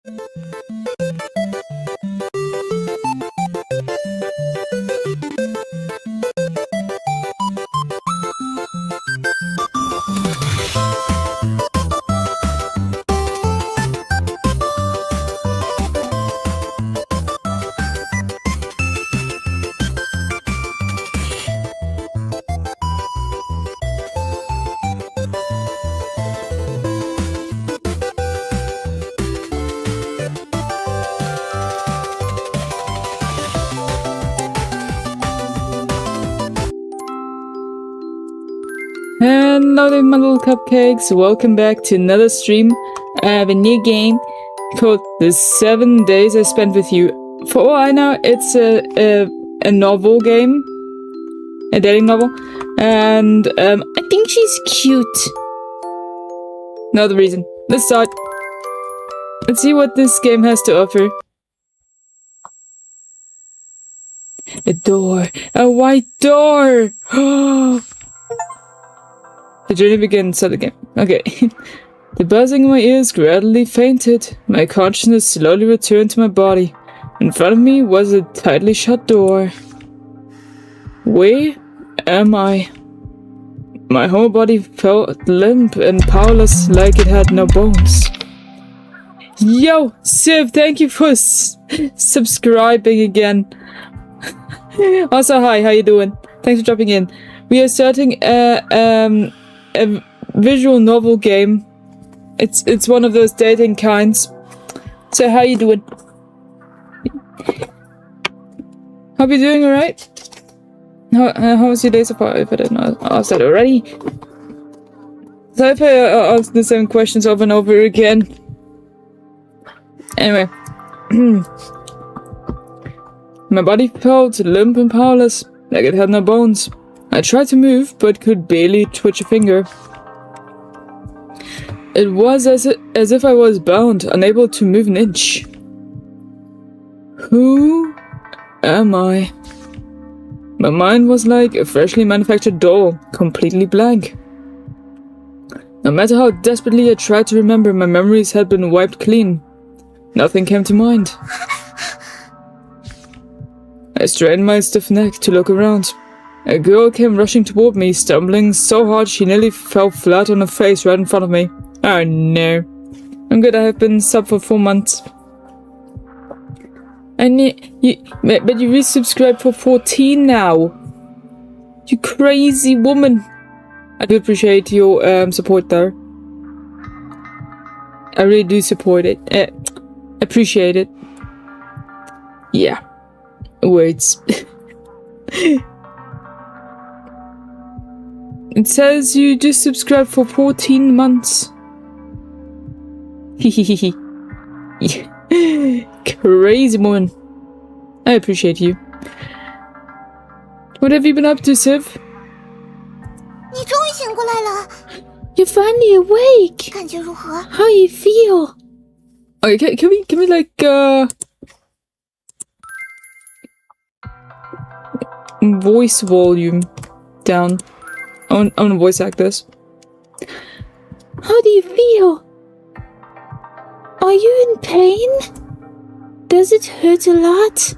Hello there, my little cupcakes. Welcome back to another stream. I have a new game called The 7 Days I Spent With You. For all I know, it's a novel game. A dating novel. And I think she's cute. No other reason. Let's start. Let's see what this game has to offer. A door. A white door! The journey begins at the game. Okay. The buzzing in my ears gradually fainted. My consciousness slowly returned to my body. In front of me was a tightly shut door. Where am I? My whole body felt limp and powerless, like it had no bones. Yo, Civ, thank you for subscribing again. Also, hi, how you doing? Thanks for dropping in. We are starting a visual novel game. It's one of those dating kinds. So how you doing? Hope you're doing alright. How was your day so far? If I didn't ask that already. So if I ask the same questions over and over again. Anyway. My body felt limp and powerless, like it had no bones. I tried to move, but could barely twitch a finger. It was as if I was bound, unable to move an inch. Who am I? My mind was like a freshly manufactured doll, completely blank. No matter how desperately I tried to remember, my memories had been wiped clean. Nothing came to mind. I strained my stiff neck to look around. A girl came rushing toward me, stumbling so hard she nearly fell flat on her face right in front of me. Oh no. I'm good, I have been sub for 4 months. But you resubscribed for 14 now. You crazy woman. I do appreciate your support though. I really do support it. Appreciate it. Yeah. Words. It says you just subscribed for 14 months. Hehehe. Crazy woman. I appreciate you. What have you been up to, Civ? You're finally awake. How you feel? Okay, can we like voice volume down? I want to voice act this. How do you feel? Are you in pain? Does it hurt a lot?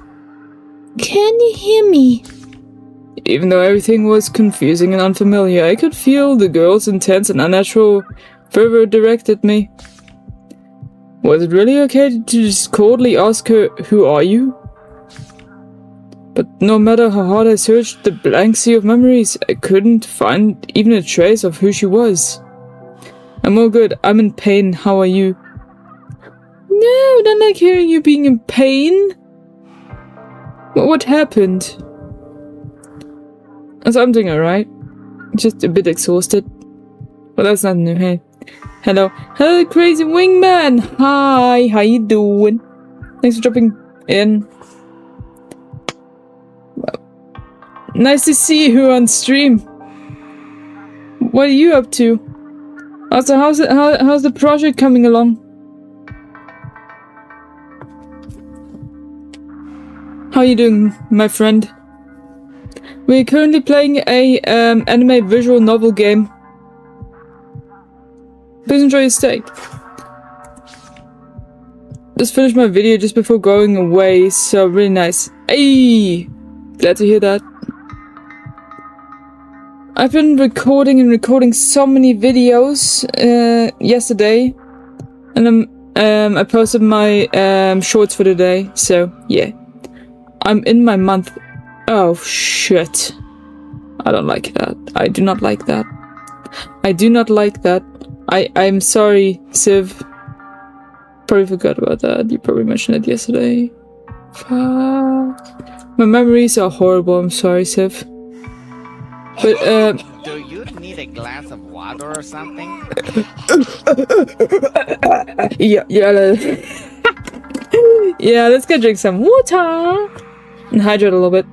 Can you hear me? Even though everything was confusing and unfamiliar, I could feel the girl's intense and unnatural fervor directed me. Was it really okay to just coldly ask her, "Who are you?" But no matter how hard I searched the blank sea of memories, I couldn't find even a trace of who she was. I'm all good. I'm in pain. How are you? No, I don't like hearing you being in pain. What happened? I'm doing alright. Just a bit exhausted. Well, that's not new. Hey. Hello. Hello, crazy wingman. Hi. How you doing? Thanks for dropping in. Nice to see you on stream. What are you up to? Also, how's the project coming along? How are you doing, my friend? We're currently playing a anime visual novel game. Please enjoy your stay. just finished my video just before going away, so really nice. Hey! Glad to hear that. I've been recording so many videos yesterday, and I posted my shorts for today, so yeah. I'm in my month. Oh shit. I don't like that. I do not like that. I do not like that. I'm sorry, Civ. Probably forgot about that. You probably mentioned it yesterday. Fuck. My memories are horrible. I'm sorry, Civ. But do you need a glass of water or something? yeah. Yeah, let's go drink some water and hydrate a little bit.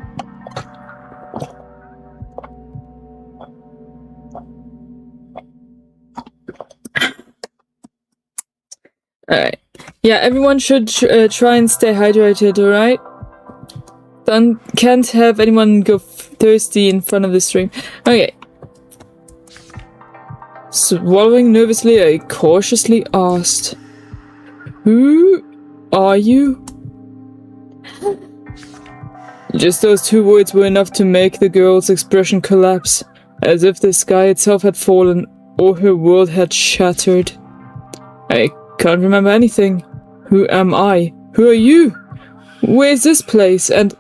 Alright. Yeah, everyone should try and stay hydrated, alright? Can't have anyone go thirsty in front of the stream. Okay. Swallowing nervously, I cautiously asked, "Who are you?" Just those two words were enough to make the girl's expression collapse, as if the sky itself had fallen or her world had shattered. I can't remember anything. Who am I? Who are you? Where's this place? And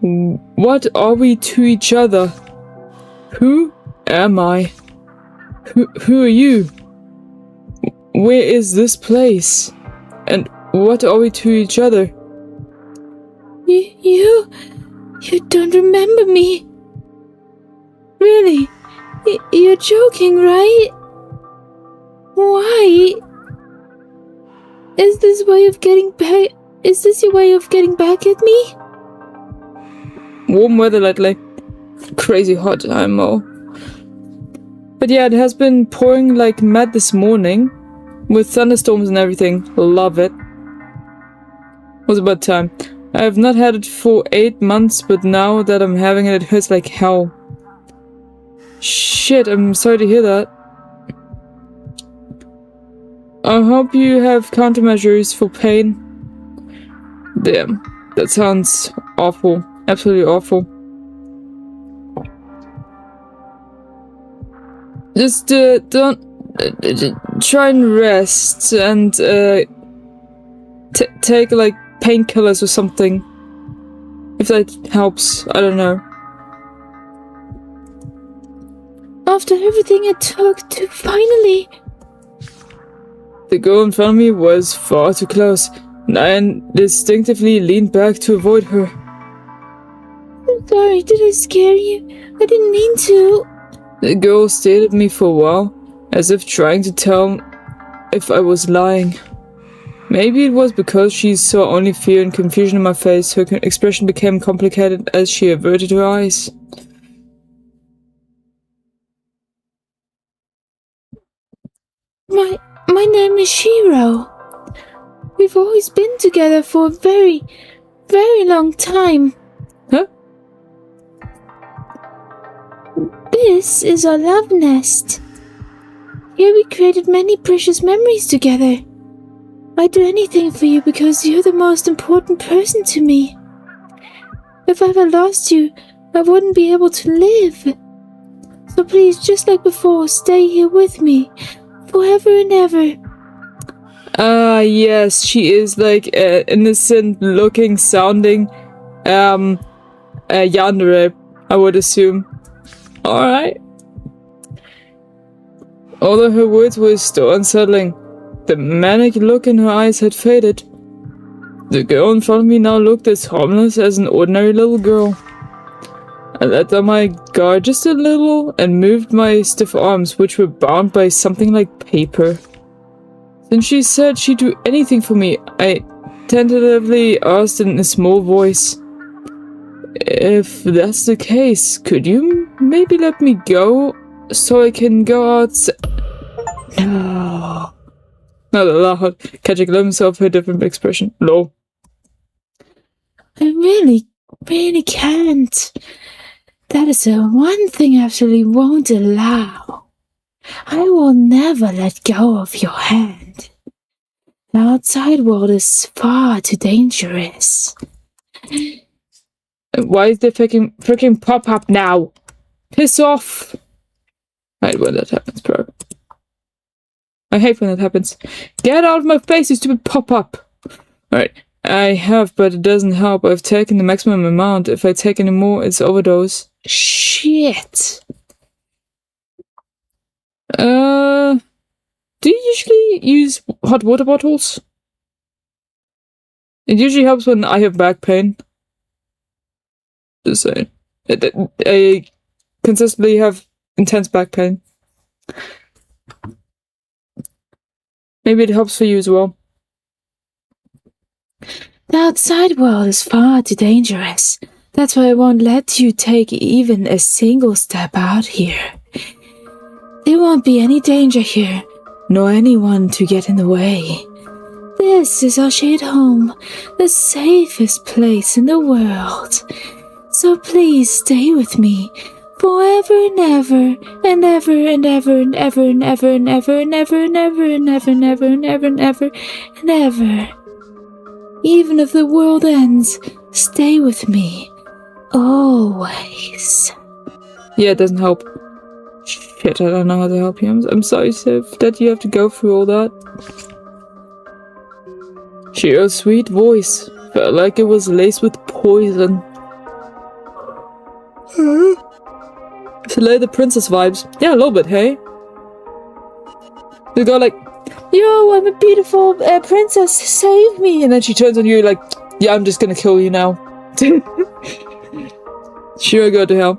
what are we to each other? Who am I? Who are you? Where is this place? And what are we to each other? You don't remember me? Really? You're joking, right? Why? Is this way of getting back? Is this your way of getting back at me? Warm weather lately. Crazy hot, IMO. But yeah, it has been pouring like mad this morning, with thunderstorms and everything. Love it. Was about time. I have not had it for 8 months, but now that I'm having it, it hurts like hell. Shit, I'm sorry to hear that. I hope you have countermeasures for pain. Damn, that sounds awful. Absolutely awful. Just don't try and rest and take like painkillers or something. If that helps, I don't know. After everything it took to finally... The girl in front of me was far too close, and I instinctively leaned back to avoid her. I'm sorry, did I scare you? I didn't mean to. The girl stared at me for a while, as if trying to tell if I was lying. Maybe it was because she saw only fear and confusion in my face. Her expression became complicated as she averted her eyes. My name is Shiro. We've always been together for a very, very long time. Huh? This is our love nest. Here we created many precious memories together. I'd do anything for you because you're the most important person to me. If I ever lost you, I wouldn't be able to live. So please, just like before, stay here with me. Forever and ever. Yes, she is like innocent looking, sounding yandere, I would assume. Alright. Although her words were still unsettling, the manic look in her eyes had faded. The girl in front of me now looked as harmless as an ordinary little girl. I let down my guard just a little and moved my stiff arms, which were bound by something like paper. Then she said she'd do anything for me. I tentatively asked in a small voice, "If that's the case, could you maybe let me go so I can go outside?" No. Not allowed. Catch a glimpse of her different expression. Lol. I really can't. That is the one thing I absolutely won't allow. I will never let go of your hand. The outside world is far too dangerous. Why is there freaking pop-up now? Piss off! Right, when that happens, bro. I hate when that happens. Get out of my face, you stupid pop-up! Alright, I have, but it doesn't help. I've taken the maximum amount. If I take any more, it's overdose. Shit! Do you usually use hot water bottles? It usually helps when I have back pain. Just saying. I consistently have intense back pain. Maybe it helps for you as well. The outside world is far too dangerous. That's why I won't let you take even a single step out here. There won't be any danger here, nor anyone to get in the way. This is our shared home, the safest place in the world. So please stay with me forever and ever and ever and ever and ever and ever and ever and ever and ever and ever and ever and ever and ever and ever. Even if the world ends, stay with me. Always. Yeah, it doesn't help. Shit, I don't know how to help you. I'm sorry, Siv, that you have to go through all that. Her sweet voice felt like it was laced with poison. She laid the princess vibes. Yeah, a little bit, hey? You go like, yo, I'm a beautiful princess, save me! And then she turns on you like, yeah, I'm just gonna kill you now. Sure, go to hell.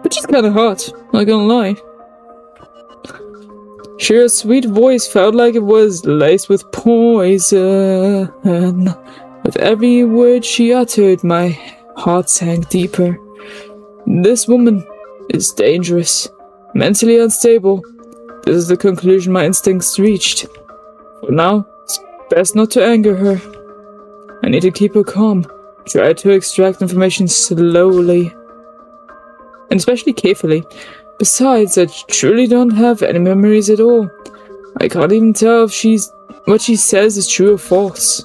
But she's kinda hot, not gonna lie. Her sweet voice felt like it was laced with poison. With every word she uttered, my heart sank deeper. This woman is dangerous, mentally unstable. This is the conclusion my instincts reached. For now, it's best not to anger her. I need to keep her calm. Try to extract information slowly. And especially carefully. Besides, I truly don't have any memories at all. I can't even tell if what she says is true or false.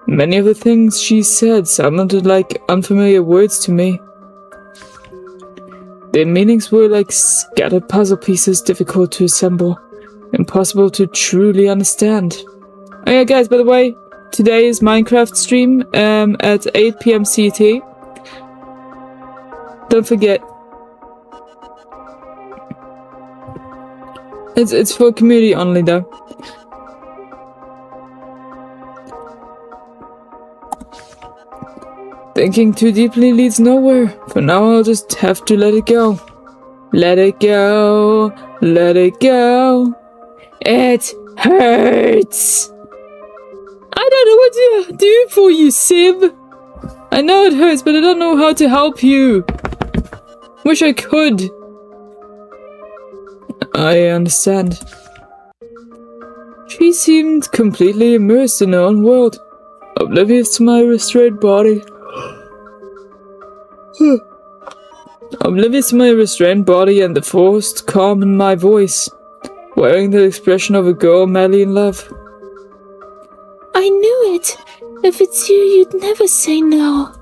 Many of the things she said sounded like unfamiliar words to me. Their meanings were like scattered puzzle pieces, difficult to assemble, impossible to truly understand. Oh yeah, guys, by the way, today is Minecraft stream at 8 PM CT. Don't forget. It's for community only though. Thinking too deeply leads nowhere. For now I'll just have to let it go. Let it go. Let it go. It hurts. I don't know what to do for you, Sib. I know it hurts, but I don't know how to help you. Wish I could. I understand. She seemed completely immersed in her own world, oblivious to my restrained body. Oblivious to my restrained body and the forced calm in my voice, wearing the expression of a girl madly in love. I knew it! If it's you, you'd never say no.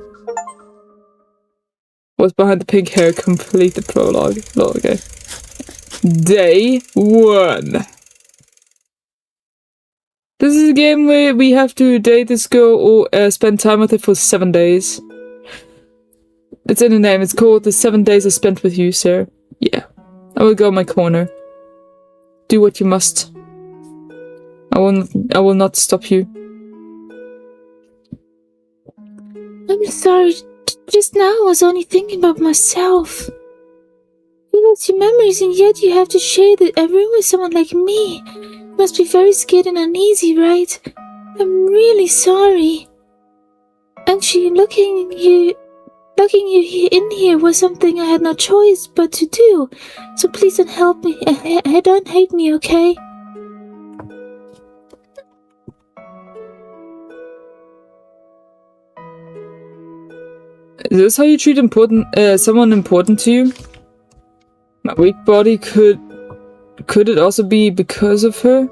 What's behind the pink hair? Complete the prologue. Oh, okay. Day 1. This is a game where we have to date this girl or spend time with her for 7 days. It's in the name. It's called The 7 Days I Spent With You, sir. Yeah. I will go in my corner. Do what you must. I will not stop you. I'm sorry. Just now I was only thinking about myself. You lost your memories and yet you have to share a room with someone like me. You must be very scared and uneasy, right? I'm really sorry. Actually, looking you in here was something I had no choice but to do. So please don't help me. Don't hate me, okay? Is this how you treat someone important to you? My weak body could it also be because of her?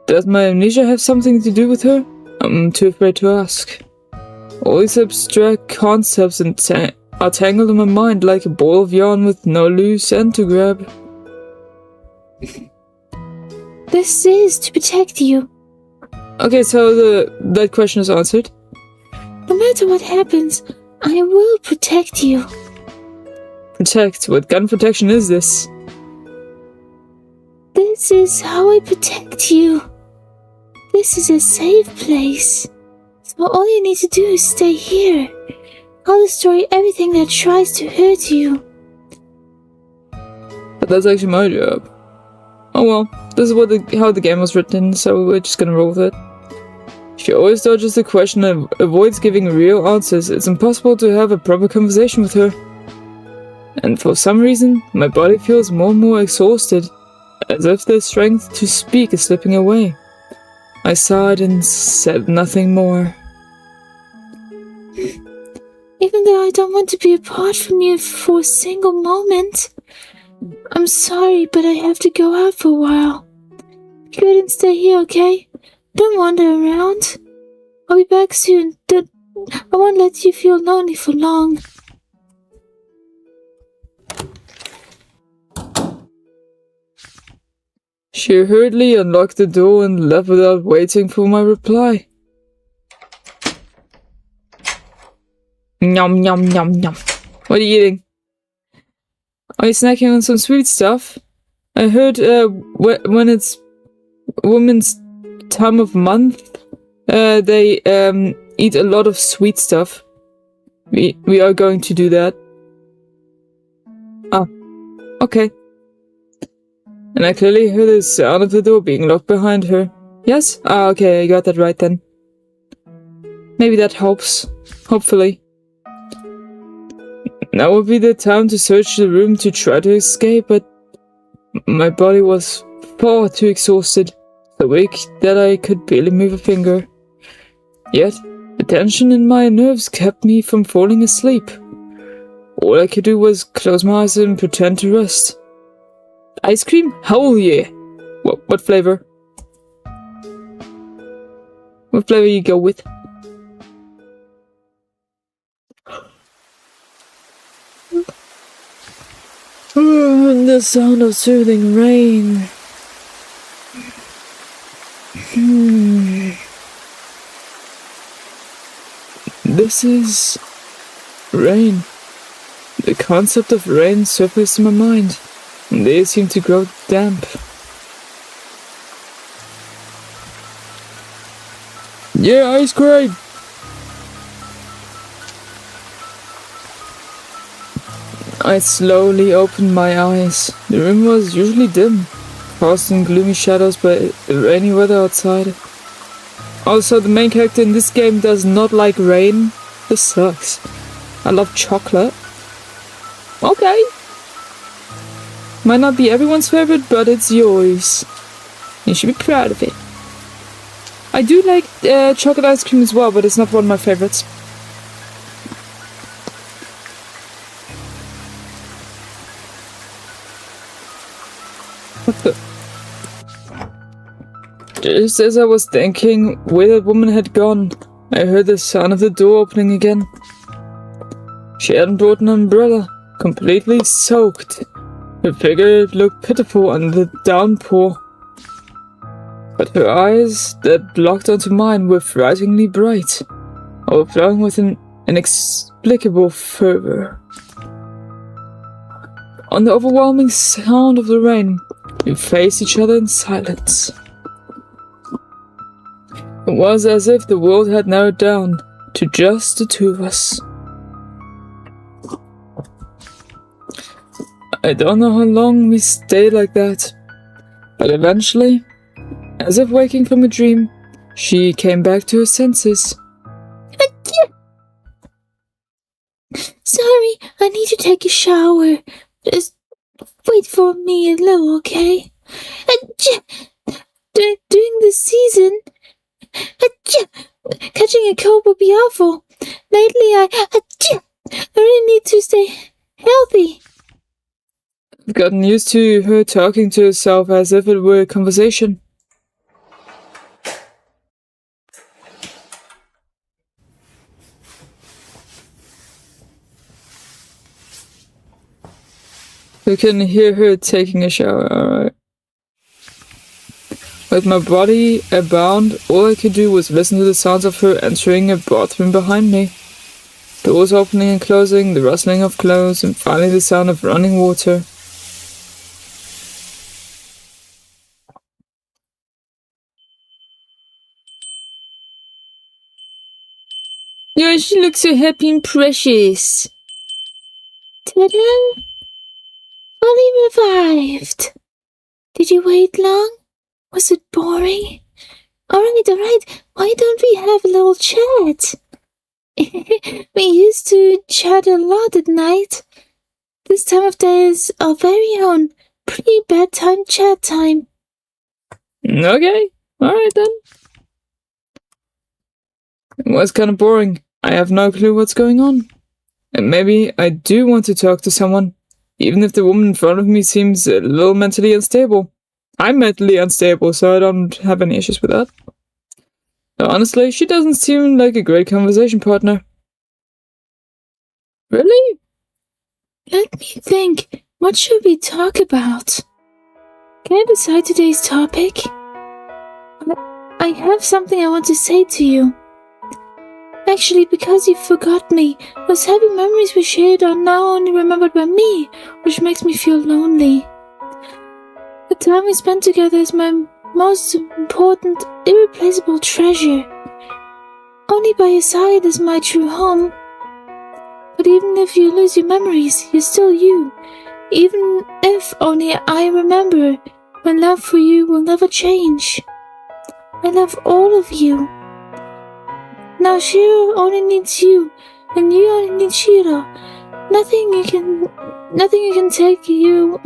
Does my amnesia have something to do with her? I'm too afraid to ask. All these abstract concepts are tangled in my mind like a ball of yarn with no loose end to grab. This is to protect you. Okay, so that question is answered. No matter what happens, I will protect you. Protect? What gun protection is this? This is how I protect you. This is a safe place. So all you need to do is stay here. I'll destroy everything that tries to hurt you. But that's actually my job. Oh well, this is how the game was written, so we're just gonna roll with it. She always dodges the question and avoids giving real answers. It's impossible to have a proper conversation with her. And for some reason, my body feels more and more exhausted, as if the strength to speak is slipping away. I sighed and said nothing more. Even though I don't want to be apart from you for a single moment, I'm sorry, but I have to go out for a while. Go ahead and stay here, okay? Don't wander around. I'll be back soon. I won't let you feel lonely for long. She hurriedly unlocked the door and left without waiting for my reply. Yum, yum, yum, yum. What are you eating? Are you snacking on some sweet stuff? I heard when it's women's time of month, they eat a lot of sweet stuff. We are going to do that. Ah, okay. And I clearly heard the sound of the door being locked behind her. Yes? Ah, okay, I got that right then. Maybe that helps. Hopefully. Now would be the time to search the room to try to escape, but my body was far too exhausted, so weak that I could barely move a finger. Yet, the tension in my nerves kept me from falling asleep. All I could do was close my eyes and pretend to rest. Ice cream? Hell yeah! What flavor? What flavor you go with? The sound of soothing rain. This is rain. The concept of rain surfaced in my mind, and they seem to grow damp. Yeah, ice cream! I slowly opened my eyes. The room was usually dim, cast in gloomy shadows by the rainy weather outside. Also, the main character in this game does not like rain. This sucks. I love chocolate. Okay. Might not be everyone's favorite, but it's yours. You should be proud of it. I do like chocolate ice cream as well, but it's not one of my favorites. What the? Just as I was thinking where that woman had gone, I heard the sound of the door opening again. She hadn't brought an umbrella, completely soaked. Her figure looked pitiful under the downpour. But her eyes that locked onto mine were frighteningly bright, overflowing with an inexplicable fervor. On the overwhelming sound of the rain, we faced each other in silence. It was as if the world had narrowed down to just the two of us. I don't know how long we stayed like that, but eventually, as if waking from a dream, she came back to her senses. Sorry, I need to take a shower. Just wait for me a little, okay? During the season, catching a cold would be awful. Lately, I really need to stay healthy. I've gotten used to her talking to herself as if it were a conversation. You can hear her taking a shower, alright. With my body abound, all I could do was listen to the sounds of her entering a bathroom behind me. Doors opening and closing, the rustling of clothes, and finally the sound of running water. Yeah, she looks so happy and precious. Ta-da! Fully revived. Did you wait long? Was it boring? Alright. Why don't we have a little chat? We used to chat a lot at night. This time of day is our very own pre-bedtime chat time. Okay, alright then. It was kind of boring. I have no clue what's going on. And maybe I do want to talk to someone, even if the woman in front of me seems a little mentally unstable. I'm mentally unstable, so I don't have any issues with that. Honestly, she doesn't seem like a great conversation partner. Really? Let me think. What should we talk about? Can I decide today's topic? I have something I want to say to you. Actually, because you forgot me, those happy memories we shared are now only remembered by me, which makes me feel lonely. The time we spent together is my most important, irreplaceable treasure. Only by your side is my true home. But even if you lose your memories, you're still you. Even if only I remember, my love for you will never change. I love all of you. Now Shiro only needs you, and you only need Shiro. Nothing can take you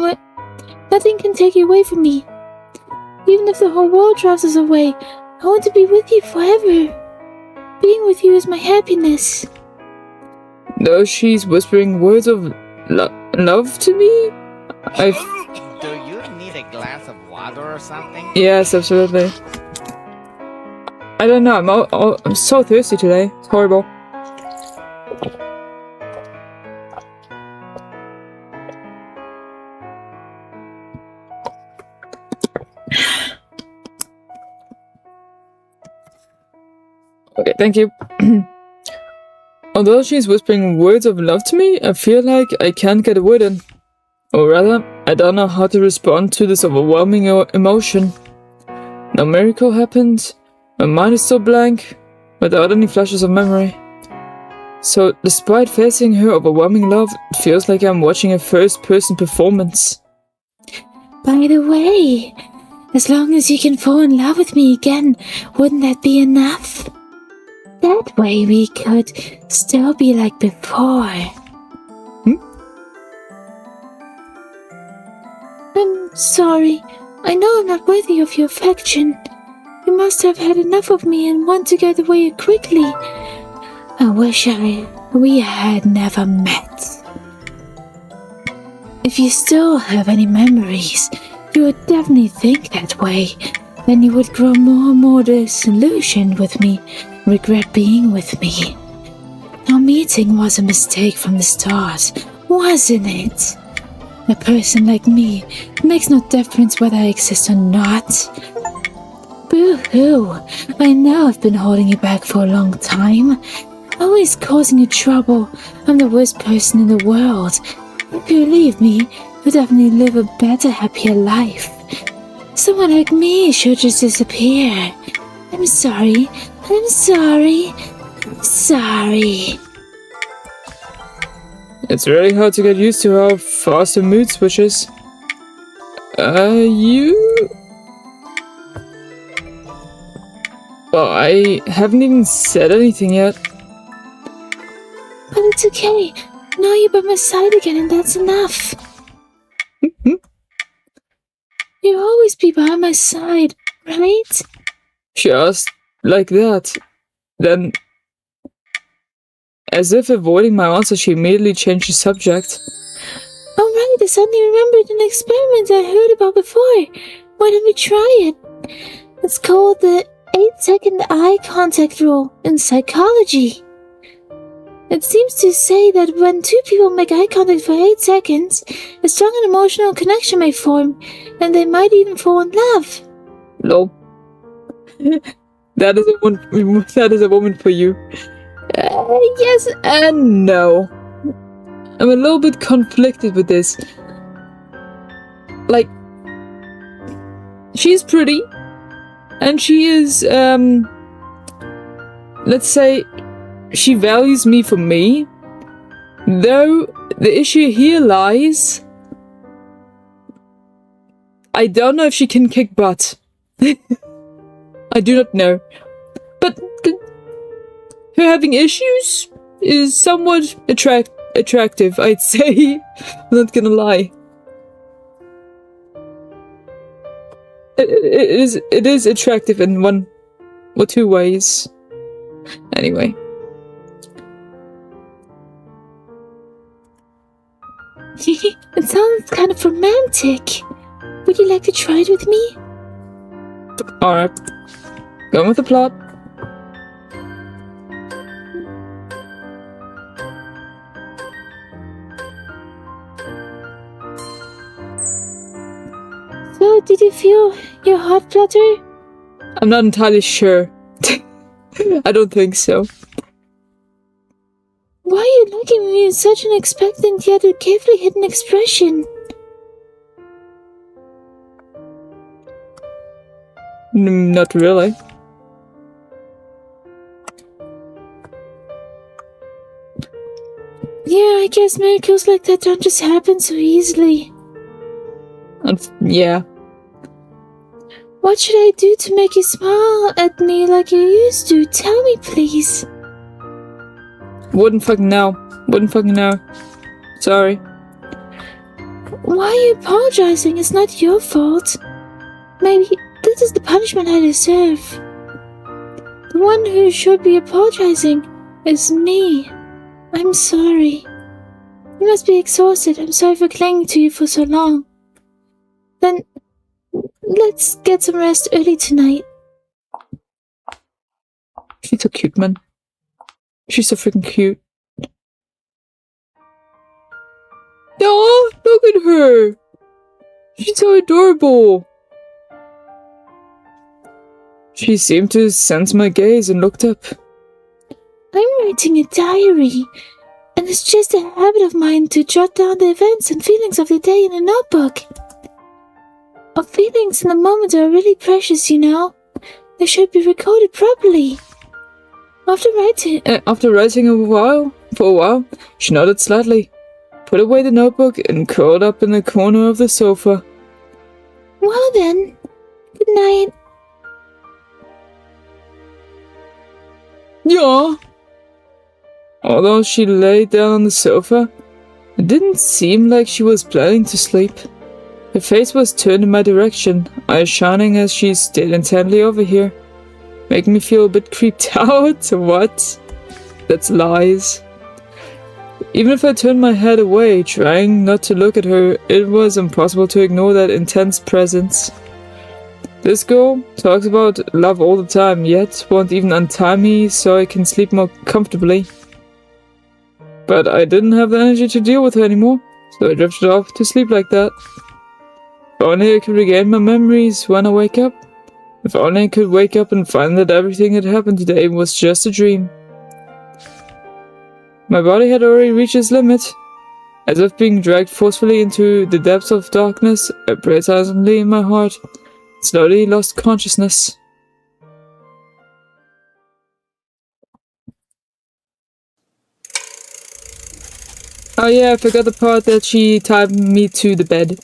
away from me. Even if the whole world drives us away, I want to be with you forever. Being with you is my happiness. Though she's whispering words of love to me? Do you need a glass of water or something? Yes, absolutely. I don't know, I'm so thirsty today. It's horrible. Okay, thank you. Although she's whispering words of love to me, I feel like I can't get a word in. Or rather, I don't know how to respond to this overwhelming emotion. No miracle happened. My mind is still blank, without any flashes of memory. So, despite facing her overwhelming love, it feels like I'm watching a first-person performance. By the way, as long as you can fall in love with me again, wouldn't that be enough? That way we could still be like before. I'm sorry. I know I'm not worthy of your affection. You must have had enough of me and want to get away quickly. I wish we had never met. If you still have any memories, you would definitely think that way. Then you would grow more and more disillusioned with me, regret being with me. Our meeting was a mistake from the start, wasn't it? A person like me, it makes no difference whether I exist or not. Boo-hoo, I know I've been holding you back for a long time. Always causing you trouble. I'm the worst person in the world. If you leave me, you'll definitely live a better, happier life. Someone like me should just disappear. I'm sorry. It's really hard to get used to how fast the mood switches. Well, I haven't even said anything yet. But it's okay. Now you're by my side again and that's enough. You'll always be by my side, right? Just like that. Then, as if avoiding my answer, she immediately changed the subject. Alright, I suddenly remembered an experiment I heard about before. Why don't we try it? It's called the 8-second eye contact rule in psychology. It seems to say that when two people make eye contact for 8 seconds, a strong and emotional connection may form, and they might even fall in love. Lol. That is a woman for you. Yes and no. I'm a little bit conflicted with this. Like, she's pretty, and she is, let's say, she values me for me, though the issue here lies, I don't know if she can kick butt. I do not know. But her having issues is somewhat attractive, I'd say. I'm not gonna lie. It is attractive in one or two ways. Anyway. It sounds kind of romantic. Would you like to try it with me? Alright. Going with the plot. So, did you feel your heart flutter? I'm not entirely sure. I don't think so. Why are you looking at me with such an expectant yet a carefully hidden expression? Not really. Yeah, I guess miracles like that don't just happen so easily. Yeah. What should I do to make you smile at me like you used to? Tell me, please. Wouldn't fucking know. Sorry. Why are you apologizing? It's not your fault. Maybe this is the punishment I deserve. The one who should be apologizing is me. I'm sorry. You must be exhausted. I'm sorry for clinging to you for so long. Then, let's get some rest early tonight. She's so cute, man. She's so freaking cute. Oh, look at her! She's so adorable! She seemed to sense my gaze and looked up. I'm writing a diary, and it's just a habit of mine to jot down the events and feelings of the day in a notebook. Our feelings in the moment are really precious, you know. They should be recorded properly. After writing for a while, she nodded slightly, put away the notebook, and curled up in the corner of the sofa. Well then, good night. Yeah. Although she lay down on the sofa, it didn't seem like she was planning to sleep. Her face was turned in my direction, eyes shining as she stared intently over here, making me feel a bit creeped out. What? That's lies. Even if I turned my head away, trying not to look at her, it was impossible to ignore that intense presence. This girl talks about love all the time, yet won't even untie me so I can sleep more comfortably. But I didn't have the energy to deal with her anymore, so I drifted off to sleep like that. If only I could regain my memories when I wake up. If only I could wake up and find that everything that happened today was just a dream. My body had already reached its limit. As if being dragged forcefully into the depths of darkness, I prayed silently in my heart, and slowly lost consciousness. Oh yeah, I forgot the part that she tied me to the bed.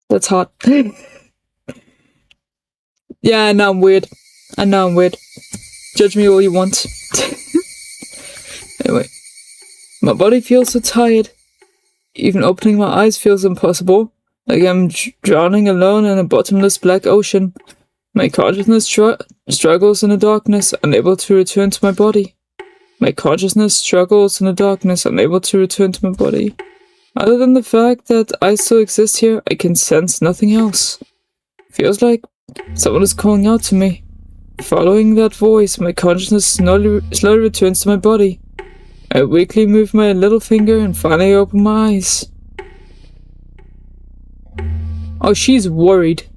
That's hot. Yeah, I know I'm weird. Judge me all you want. Anyway. My body feels so tired. Even opening my eyes feels impossible. Like I'm drowning alone in a bottomless black ocean. My consciousness struggles in the darkness, unable to return to my body. Other than the fact that I still exist here, I can sense nothing else. Feels like someone is calling out to me. Following that voice, my consciousness slowly returns to my body. I weakly move my little finger and finally open my eyes. Oh, she's worried.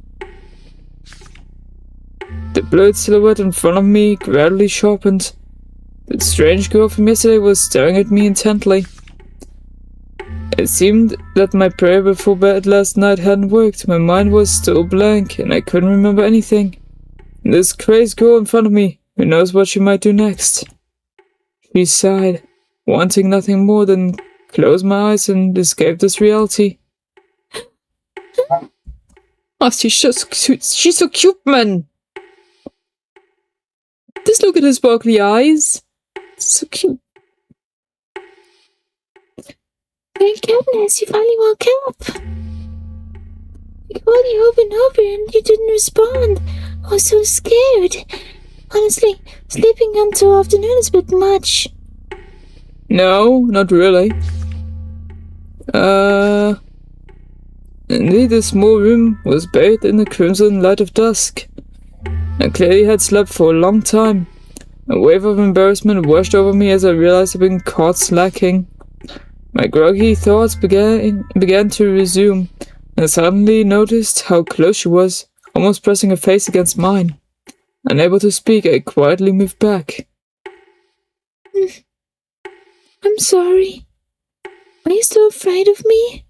The blurred silhouette in front of me gradually sharpened. The strange girl from yesterday was staring at me intently. It seemed that my prayer before bed last night hadn't worked. My mind was still blank, and I couldn't remember anything. And this crazed girl in front of me, who knows what she might do next? She sighed, wanting nothing more than close my eyes and escape this reality. Oh, she's so cute, man! Just look at his sparkly eyes. So cute. Thank goodness you finally woke up. I called you over and over and you didn't respond. I was so scared. Honestly, sleeping until afternoon is a bit much. No, not really. Indeed, the small room was bathed in the crimson light of dusk. I clearly had slept for a long time. A wave of embarrassment washed over me as I realized I'd been caught slacking. My groggy thoughts began to resume, and I suddenly noticed how close she was, almost pressing her face against mine. Unable to speak, I quietly moved back. I'm sorry. Are you still afraid of me?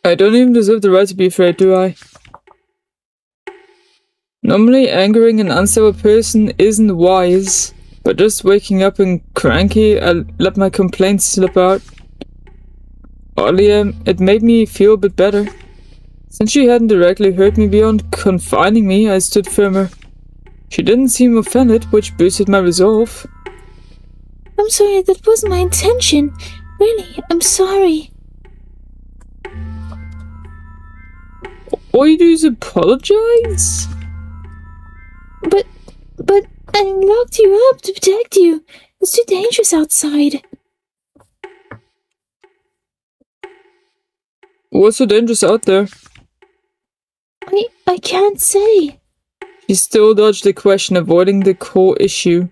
I don't even deserve the right to be afraid, do I? Normally, angering an unstable person isn't wise, but just waking up and cranky, I let my complaints slip out. Oddly, it made me feel a bit better. Since she hadn't directly hurt me beyond confining me, I stood firmer. She didn't seem offended, which boosted my resolve. I'm sorry, that wasn't my intention. Really, I'm sorry. All you do is apologize? But I locked you up to protect you. It's too dangerous outside. What's so dangerous out there? I can't say. She still dodged the question, avoiding the core issue.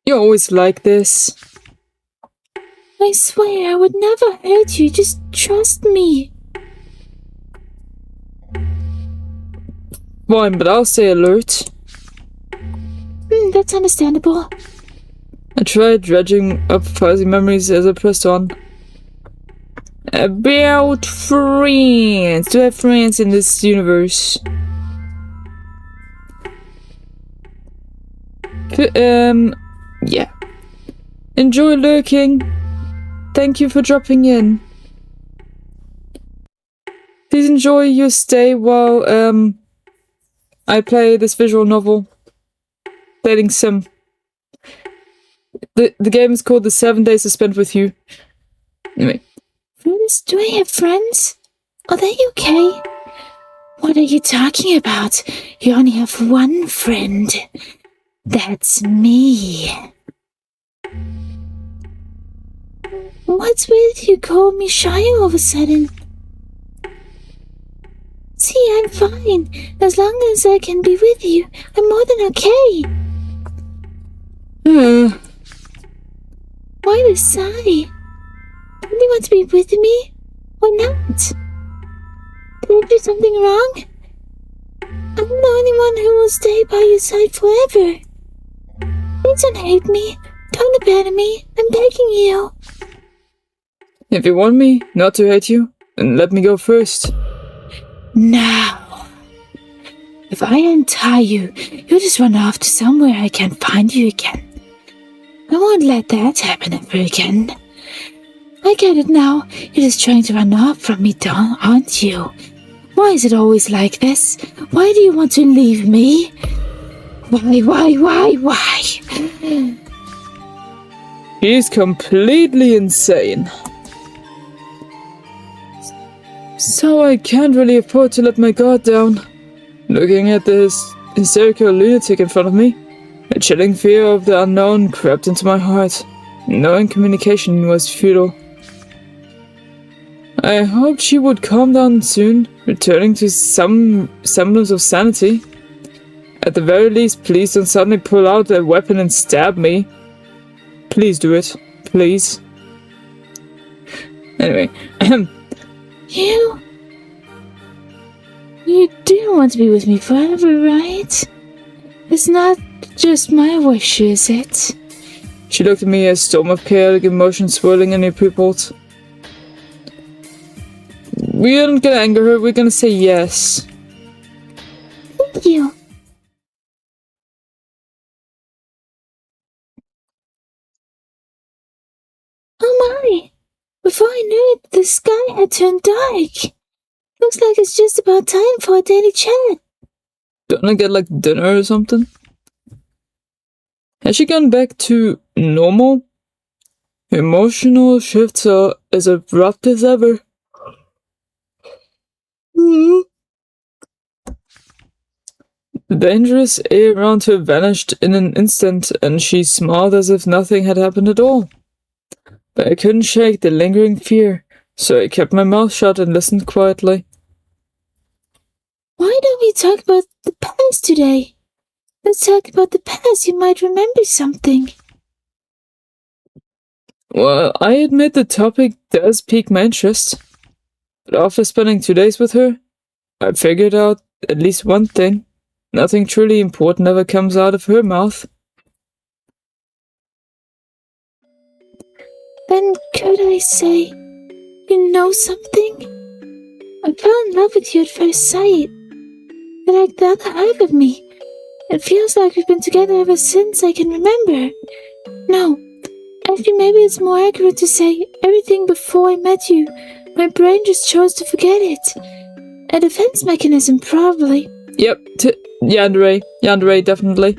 You're always like this. I swear I would never hurt you. Just trust me. Fine, but I'll stay alert. That's understandable. I tried dredging up fuzzy memories as I pressed on. About friends. Do I have friends in this universe? Yeah. Enjoy lurking. Thank you for dropping in. Please enjoy your stay while, I play this visual novel. Dating Sim. The game is called The 7 Days I Spent With You. Anyway. Friends? Do I have friends? Are they okay? What are you talking about? You only have one friend. That's me. What's with you call me shy all of a sudden? See, I'm fine. As long as I can be with you, I'm more than okay. Why the sigh? Don't you want to be with me? Why not? Did I do something wrong? I'm the only one who will stay by your side forever. Please don't hate me. Don't abandon me. I'm begging you. If you want me not to hate you, then let me go first. No. If I untie you, you'll just run off to somewhere I can't find you again. I won't let that happen ever again. I get it now. You're just trying to run off from me, aren't you? Why is it always like this? Why do you want to leave me? Why? He's completely insane. So I can't really afford to let my guard down. Looking at this hysterical lunatic in front of me, a chilling fear of the unknown crept into my heart. Knowing communication was futile. I hoped she would calm down soon, returning to some semblance of sanity. At the very least, please don't suddenly pull out a weapon and stab me. Please do it. Please. Anyway. You do want to be with me forever, right? It's not just my wish, is it? She looked at me, a storm of chaotic emotions swirling in her pupils. We aren't gonna anger her, we're gonna say yes. Thank you. Oh my! Before I knew it, the sky had turned dark. Looks like it's just about time for a daily chat. Don't I get like dinner or something? Has she gone back to normal? Her emotional shifts are as abrupt as ever. The dangerous air around her vanished in an instant, and she smiled as if nothing had happened at all. But I couldn't shake the lingering fear, so I kept my mouth shut and listened quietly. Why don't we talk about the past today? Let's talk about the past. You might remember something. Well, I admit the topic does pique my interest. But after spending 2 days with her, I figured out at least one thing. Nothing truly important ever comes out of her mouth. Then could I say, you know something? I fell in love with you at first sight. You're like the other half of me. It feels like we've been together ever since I can remember. No, actually maybe it's more accurate to say everything before I met you. My brain just chose to forget it. A defense mechanism, probably. Yep, Yandere, definitely.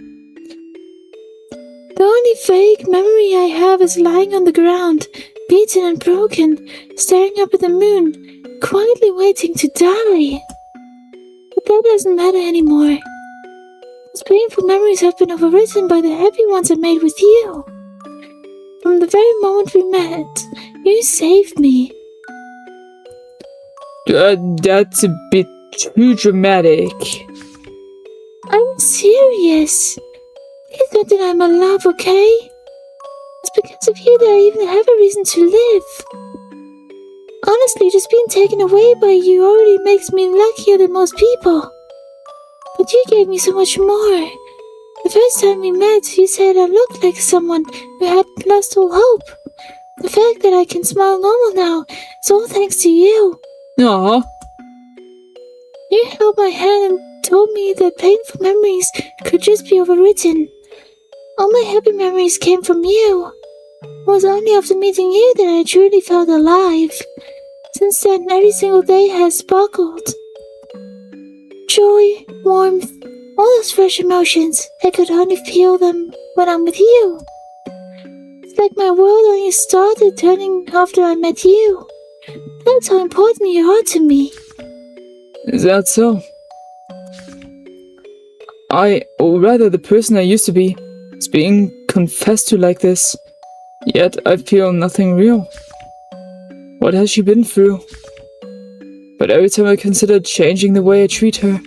The only vague memory I have is lying on the ground, beaten and broken, staring up at the moon, quietly waiting to die. But that doesn't matter anymore. Those painful memories have been overwritten by the happy ones I made with you. From the very moment we met, you saved me. That's a bit too dramatic. I'm serious. Please don't deny my love, okay? It's because of you that I even have a reason to live. Honestly, just being taken away by you already makes me luckier than most people. But you gave me so much more. The first time we met, you said I looked like someone who had lost all hope. The fact that I can smile normal now is all thanks to you. Aww. You held my hand and told me that painful memories could just be overwritten. All my happy memories came from you. It was only after meeting you that I truly felt alive. Since then, every single day has sparkled. Joy, warmth, all those fresh emotions. I could only feel them when I'm with you. It's like my world only started turning after I met you. That's how important you are to me. Is that so? Or rather the person I used to be, is being confessed to like this. Yet I feel nothing real. What has she been through? But every time I consider changing the way I treat her,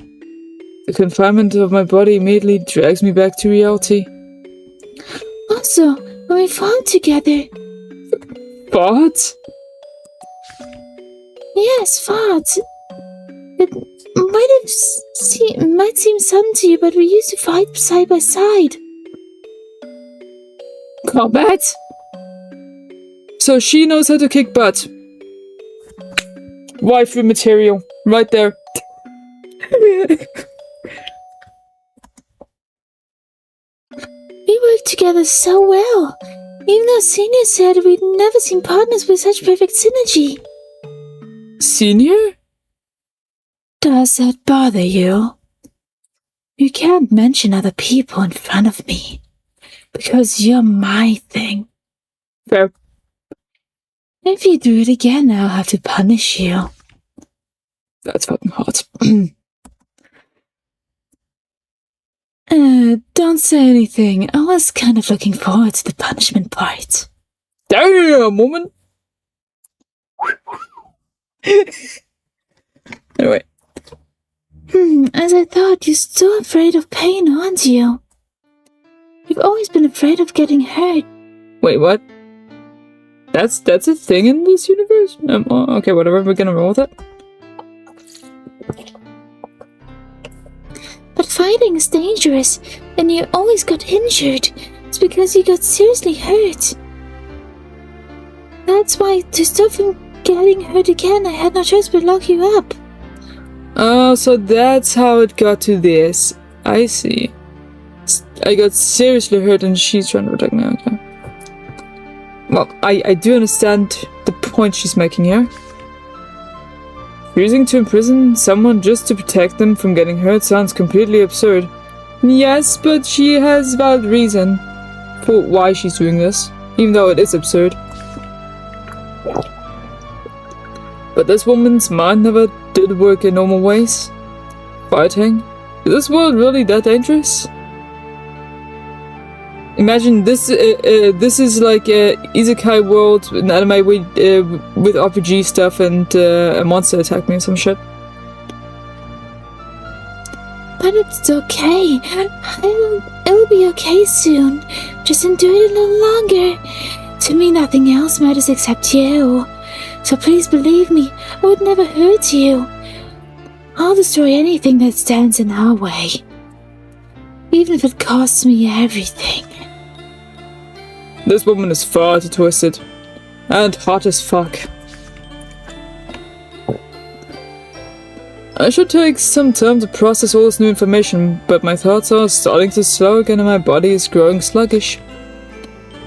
the confinement of my body immediately drags me back to reality. Also, when we fought together. Fought? Yes, fought. It might seem sudden to you, but we used to fight side by side. Combat? So she knows how to kick butt. Waifu material. Right there. We worked together so well. Even though Senior said we'd never seen partners with such perfect synergy. Senior? Does that bother you? You can't mention other people in front of me. Because you're my thing. Fair. If you do it again, I'll have to punish you. That's fucking hot. Don't say anything. I was kind of looking forward to the punishment part. Damn, woman! Anyway. As I thought, you're still afraid of pain, aren't you? You've always been afraid of getting hurt. Wait, what? That's a thing in this universe? Okay, whatever, we're gonna roll with it. But fighting is dangerous, and you always got injured. It's because you got seriously hurt. That's why, to stop from getting hurt again, I had no choice but lock you up. Oh, so that's how it got to this. I see. I got seriously hurt and she's trying to protect me, okay. Well, I do understand the point she's making here. Refusing to imprison someone just to protect them from getting hurt sounds completely absurd. Yes, but she has valid reason for why she's doing this, even though it is absurd. But this woman's mind never did work in normal ways. Fighting? Is this world really that dangerous? Imagine this is like a isekai world, an anime with RPG stuff and a monster attacked me or some shit. But it's okay. It'll be okay soon. Just endure it a little longer. To me, nothing else matters except you. So please believe me, I would never hurt you. I'll destroy anything that stands in our way. Even if it costs me everything. This woman is far too twisted. And hot as fuck. I should take some time to process all this new information, but my thoughts are starting to slow again and my body is growing sluggish.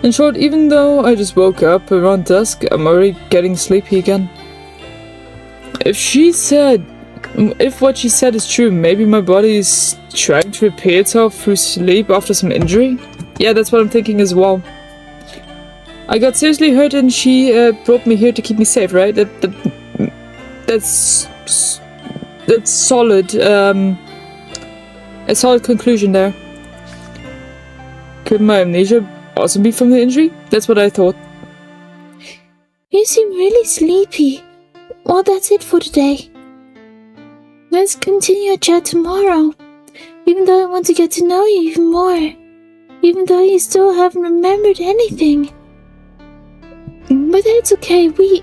In short, even though I just woke up around dusk, I'm already getting sleepy again. If what she said is true, maybe my body is trying to repair itself through sleep after some injury? Yeah, that's what I'm thinking as well. I got seriously hurt and she brought me here to keep me safe, right? That's solid. A solid conclusion there. Could my amnesia also be from the injury? That's what I thought. You seem really sleepy. Well, that's it for today. Let's continue our chat tomorrow. Even though I want to get to know you even more. Even though you still haven't remembered anything. But that's okay, we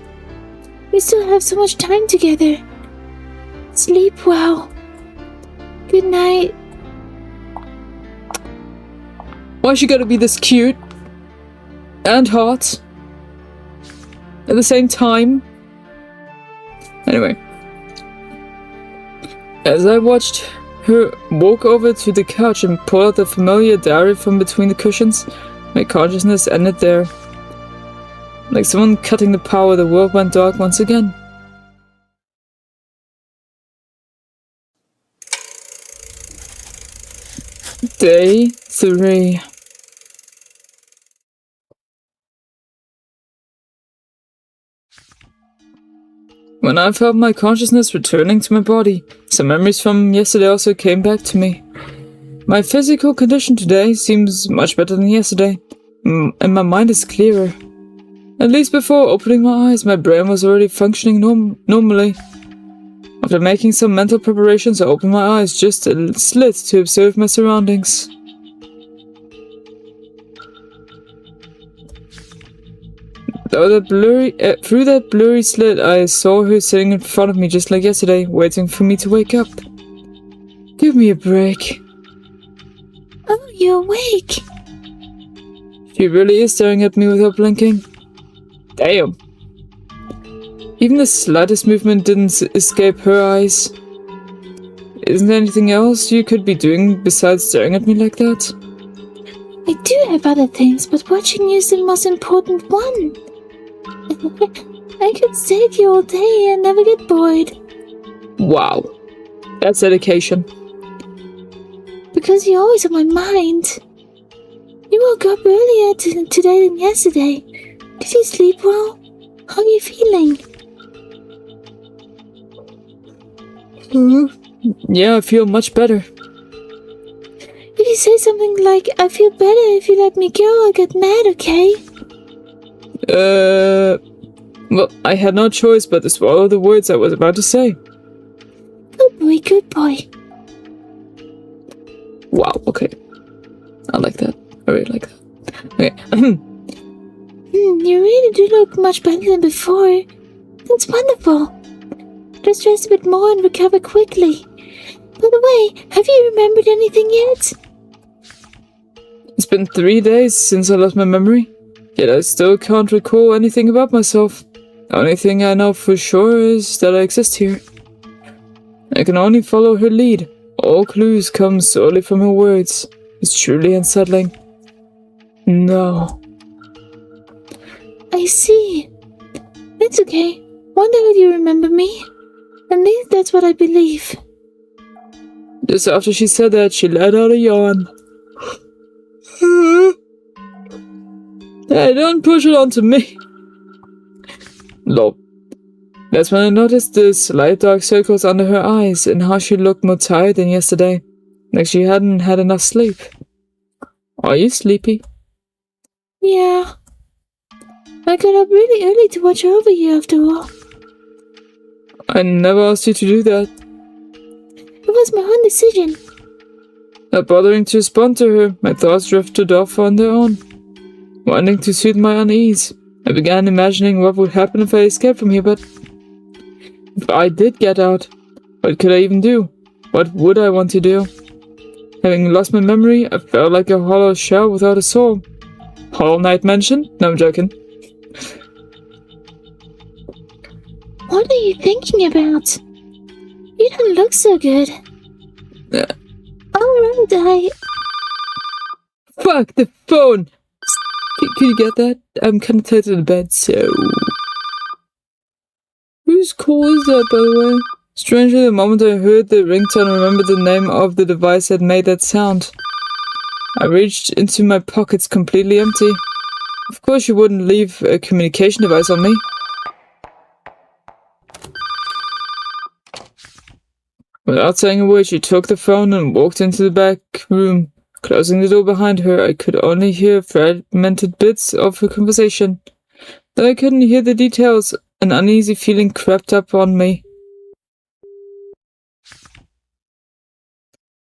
still have so much time together. Sleep well. Good night. Why she gotta be this cute? And hot? At the same time? Anyway. As I watched her walk over to the couch and pull out the familiar diary from between the cushions, my consciousness ended there. Like someone cutting the power, the world went dark once again. Day 3. When I felt my consciousness returning to my body, some memories from yesterday also came back to me. My physical condition today seems much better than yesterday, and my mind is clearer. At least before opening my eyes, my brain was already functioning normally. After making some mental preparations, I opened my eyes just a slit to observe my surroundings. Through that blurry slit, I saw her sitting in front of me just like yesterday, waiting for me to wake up. Give me a break. Oh, you're awake. She really is staring at me without blinking. Damn. Even the slightest movement didn't escape her eyes. Isn't there anything else you could be doing besides staring at me like that? I do have other things, but watching you is the most important one. I could stay here all day and never get bored. Wow. That's dedication. Because you're always on my mind. You woke up earlier today than yesterday. Did you sleep well? How are you feeling? Yeah, I feel much better. If you say something like, I feel better if you let me go, I'll get mad, okay? Well, I had no choice but to swallow the words I was about to say. Good boy, good boy. Wow, okay. I like that. I really like that. Okay. You really do look much better than before. That's wonderful. Just rest a bit more and recover quickly. By the way, have you remembered anything yet? It's been 3 days since I lost my memory, yet I still can't recall anything about myself. The only thing I know for sure is that I exist here. I can only follow her lead. All clues come solely from her words. It's truly unsettling. No. I see. It's okay. Wonder if you remember me. At least that's what I believe. Just after she said that, she let out a yawn. Hey, don't push it onto me. Lol. That's when I noticed the slight dark circles under her eyes and how she looked more tired than yesterday. Like she hadn't had enough sleep. Are you sleepy? Yeah. I got up really early to watch over you after all. I never asked you to do that. It was my own decision. Not bothering to respond to her, my thoughts drifted off on their own. Wanting to soothe my unease, I began imagining what would happen if I escaped from here, but if I did get out, what could I even do? What would I want to do? Having lost my memory, I felt like a hollow shell without a soul. Hollow Knight Mansion? No, I'm joking. What are you thinking about? You don't look so good. Alright, Fuck the phone! Can you get that? I'm kind of tired of the bed, so... Whose call is that, by the way? Strangely, the moment I heard the ringtone, I remembered the name of the device that made that sound. I reached into my pockets completely empty. Of course you wouldn't leave a communication device on me. Without saying a word, she took the phone and walked into the back room. Closing the door behind her, I could only hear fragmented bits of her conversation. Though I couldn't hear the details, an uneasy feeling crept up on me.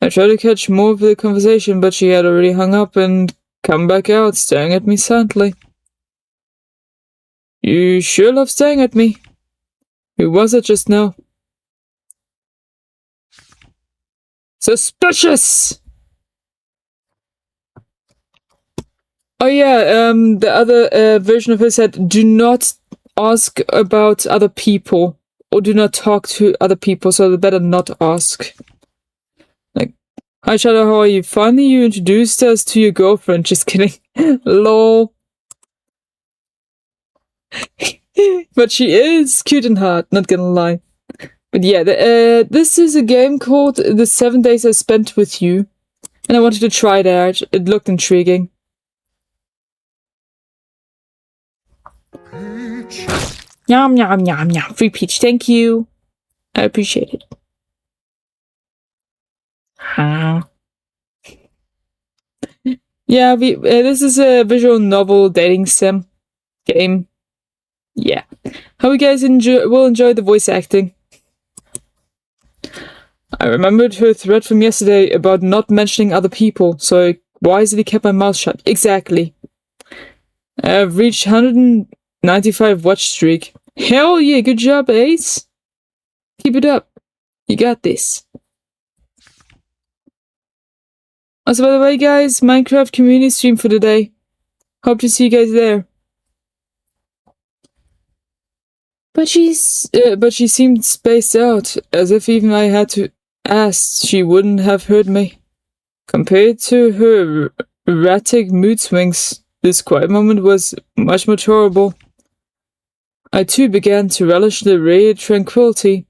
I tried to catch more of the conversation, but she had already hung up and come back out, staring at me silently. You sure love staring at me. Who was it just now? Suspicious! Oh yeah, the other version of her said, do not ask about other people, or do not talk to other people, so they better not ask. Like, hi Shadow, how are you? Finally you introduced us to your girlfriend, just kidding. Lol. But she is cute and hot, not gonna lie. But yeah, this is a game called The 7 Days I Spent With You, and I wanted to try it out. It looked intriguing. Yum, yum, yum, yum. Free peach, thank you. I appreciate it. Yeah, this is a visual novel dating sim game. Yeah. Hope you guys will enjoy the voice acting. I remembered her thread from yesterday about not mentioning other people, so I wisely kept my mouth shut. Exactly. I've reached 195 watch streak. Hell yeah, good job, Ace. Keep it up. You got this. Also, by the way, guys, Minecraft community stream for today. Hope to see you guys there. But she seemed spaced out, as if even I had to ask, she wouldn't have heard me. Compared to her erratic mood swings, this quiet moment was much more tolerable. I too began to relish the rare tranquility,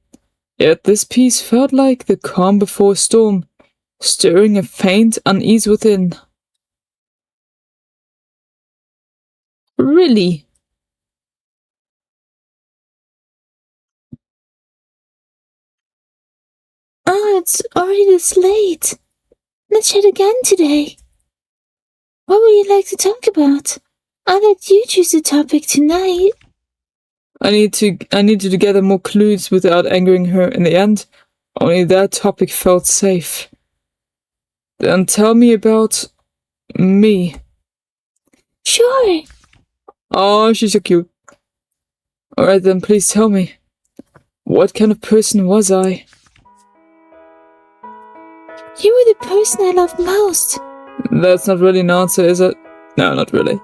yet this peace felt like the calm before a storm, stirring a faint unease within. Really? Oh, it's already this late. Let's chat again today. What would you like to talk about? I'll let you choose the topic tonight. I need to gather more clues without angering her in the end. Only that topic felt safe. Then tell me about me. Sure. Oh, she's so cute. Alright then, please tell me. What kind of person was I? You were the person I loved most. That's not really an answer, is it? No, not really.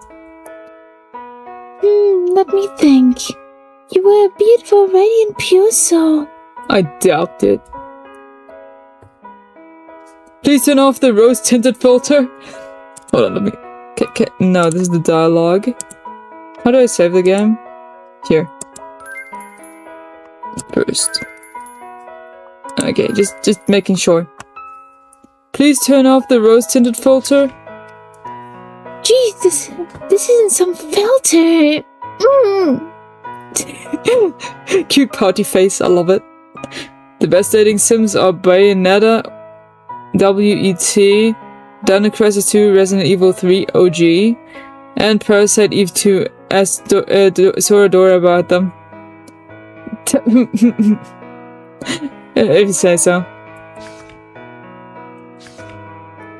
Let me think. You were a beautiful, radiant, pure soul. I doubt it. Please turn off the rose-tinted filter. Hold on, let me... No, this is the dialogue. How do I save the game? Here. First. Okay, just making sure. Please turn off the rose-tinted filter. Jeez, this isn't some filter. Cute party face, I love it. The best dating sims are Bayonetta, WET, Dino Crisis 2, Resident Evil 3 OG, and Parasite Eve 2. Ask Soradora about them. If you say so.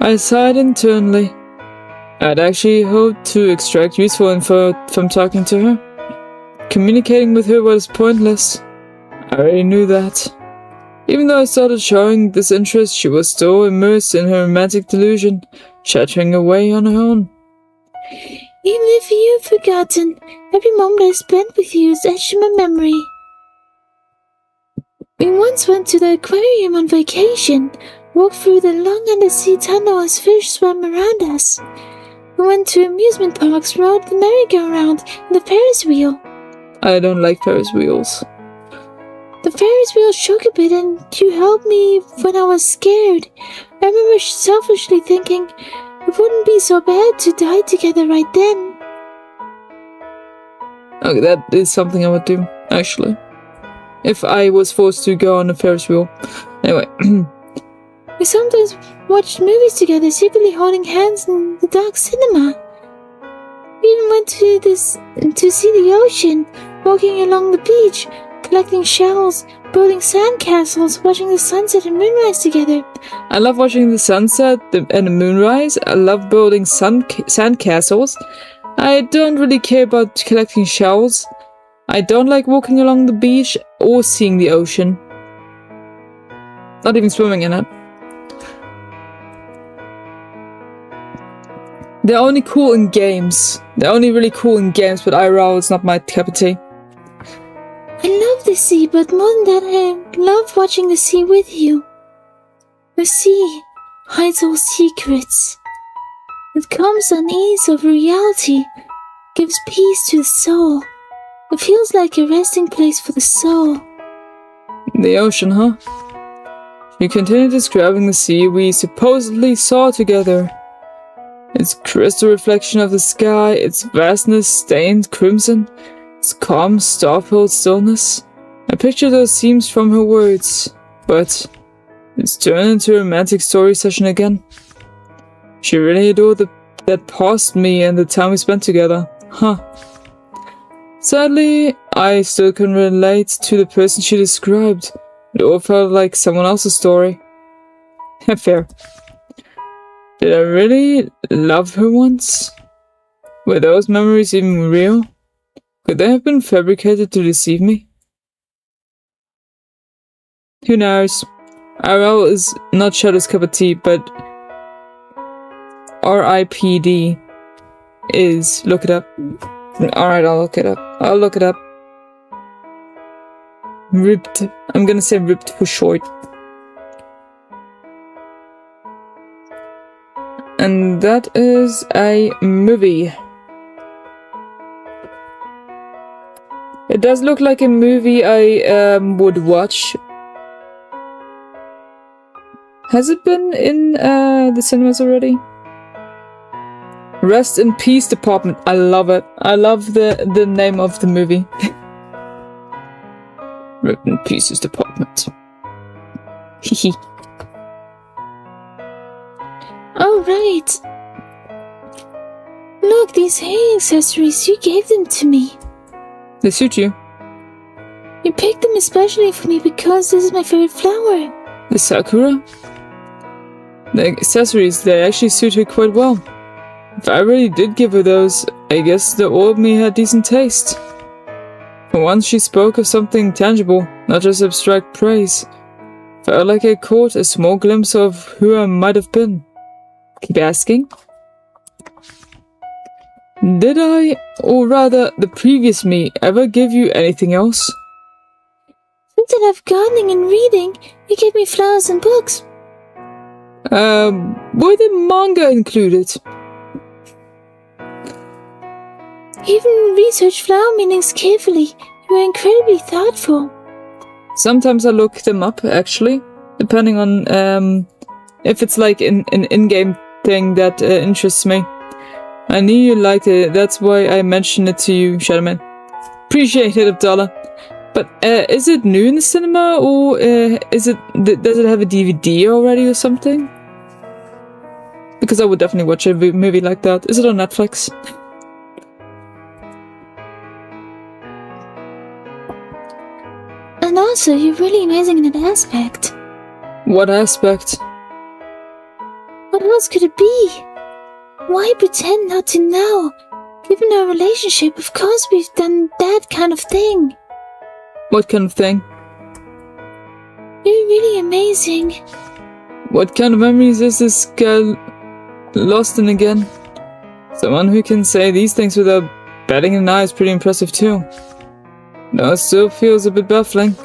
I sighed internally. I'd actually hoped to extract useful info from talking to her. Communicating with her was pointless. I already knew that. Even though I started showing this interest, she was still immersed in her romantic delusion, chattering away on her own. Even if you've forgotten, every moment I spent with you is etched in my memory. We once went to the aquarium on vacation, walked through the long undersea tunnel as fish swam around us. We went to amusement parks, rode the merry-go-round and the Ferris wheel. I don't like Ferris wheels. The Ferris wheel shook a bit and you helped me when I was scared. I remember selfishly thinking it wouldn't be so bad to die together right then. Okay, that is something I would do, actually. If I was forced to go on a Ferris wheel. Anyway. We sometimes watched movies together, secretly holding hands in the dark cinema. We even went to see the ocean, walking along the beach, collecting shells, building sandcastles, watching the sunset and moonrise together. I love watching the sunset and the moonrise. I love building sandcastles. I don't really care about collecting shells. I don't like walking along the beach or seeing the ocean. Not even swimming in it. They're only cool in games. They're only really cool in games, but IRL is not my cup of tea. I love the sea, but more than that, I love watching the sea with you. The sea hides all secrets. It calms the unease of reality, gives peace to the soul. It feels like a resting place for the soul. The ocean, huh? You continue describing the sea we supposedly saw together. Its crystal reflection of the sky, its vastness stained crimson, its calm, star-filled stillness. I picture those scenes from her words, but it's turned into a romantic story session again. She really adored that past me and the time we spent together, huh? Sadly, I still can relate to the person she described. It all felt like someone else's story. Fair. Did I really love her once? Were those memories even real? Could they have been fabricated to deceive me? Who knows? IRL is not Shadow's cup of tea, but RIPD is. Look it up. Alright, I'll look it up. I'll look it up. Ripped. I'm gonna say ripped for short. And that is a movie. It does look like a movie I would watch. Has it been in the cinemas already? Rest in Peace Department. I love it. I love the name of the movie. Rest in Pieces Department. Hehe. Oh, right. Look, these hair accessories, you gave them to me. They suit you. You picked them especially for me because this is my favorite flower. The sakura? The accessories, they actually suit her quite well. If I really did give her those, I guess the old me had decent taste. For once she spoke of something tangible, not just abstract praise. Felt like I caught a small glimpse of who I might have been. Keep asking? Did I, or rather the previous me, ever give you anything else? Since I love gardening and reading, you gave me flowers and books. Were the manga included? You even researched flower meanings carefully. You were incredibly thoughtful. Sometimes I look them up, actually, depending on if it's like an in-game thing that interests me. I knew you liked it, that's why I mentioned it to you, Shadowman. Appreciate it, Abdallah. But is it new in the cinema, or does it have a DVD already or something? Because I would definitely watch a movie like that. Is it on Netflix? And also, you're really amazing in that aspect. What aspect? What else could it be? Why pretend not to know? Given our relationship, of course we've done that kind of thing. What kind of thing? You're really amazing. What kind of memories is this girl lost in again? Someone who can say these things without batting an eye is pretty impressive too. No, it still feels a bit baffling.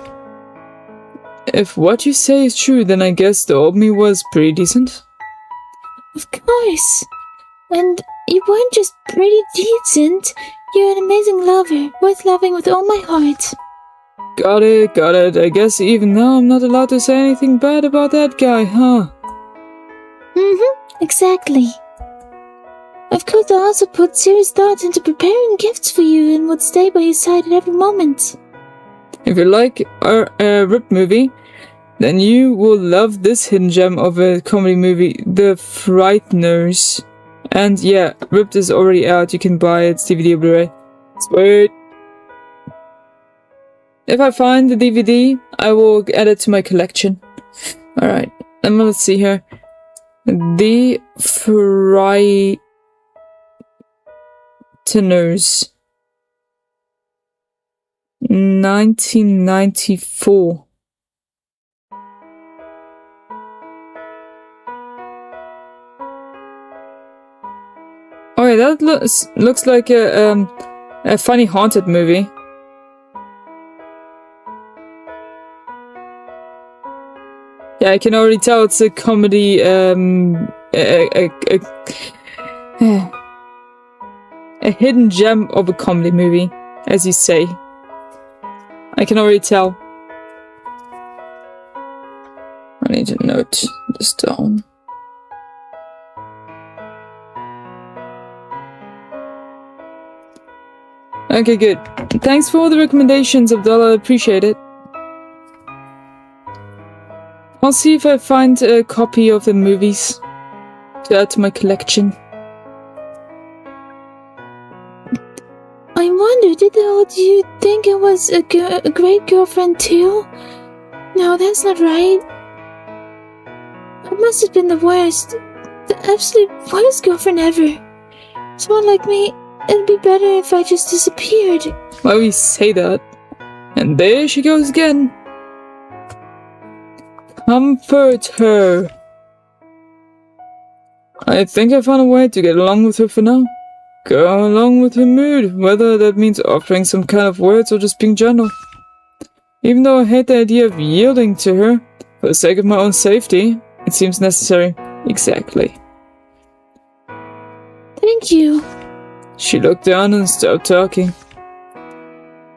If what you say is true, then I guess the old me was pretty decent. Of course. And you weren't just pretty decent. You're an amazing lover, worth loving with all my heart. Got it. I guess even now I'm not allowed to say anything bad about that guy, huh? Exactly. Of course, I also put serious thought into preparing gifts for you and would stay by your side at every moment. If you like our Rip movie, then you will love this hidden gem of a comedy movie, The Frighteners. And yeah, Ripped is already out, you can buy it, it's DVD or Blu-ray. Sweet! If I find the DVD, I will add it to my collection. Alright, let's see here. The Frighteners. 1994. Oh yeah, that looks like a funny haunted movie. Yeah, I can already tell it's a comedy, a hidden gem of a comedy movie, as you say. I can already tell. I need to note this down. Okay, good. Thanks for all the recommendations, Abdallah. I appreciate it. I'll see if I find a copy of the movies to add to my collection. I wonder, did you think I was a great girlfriend too? No, that's not right. I must have been the worst. The absolute worst girlfriend ever. Someone like me, it'd be better if I just disappeared. Why we say that? And there she goes again. Comfort her. I think I found a way to get along with her for now. Go along with her mood, whether that means offering some kind of words or just being gentle. Even though I hate the idea of yielding to her, for the sake of my own safety, it seems necessary. Exactly. Thank you. She looked down and stopped talking.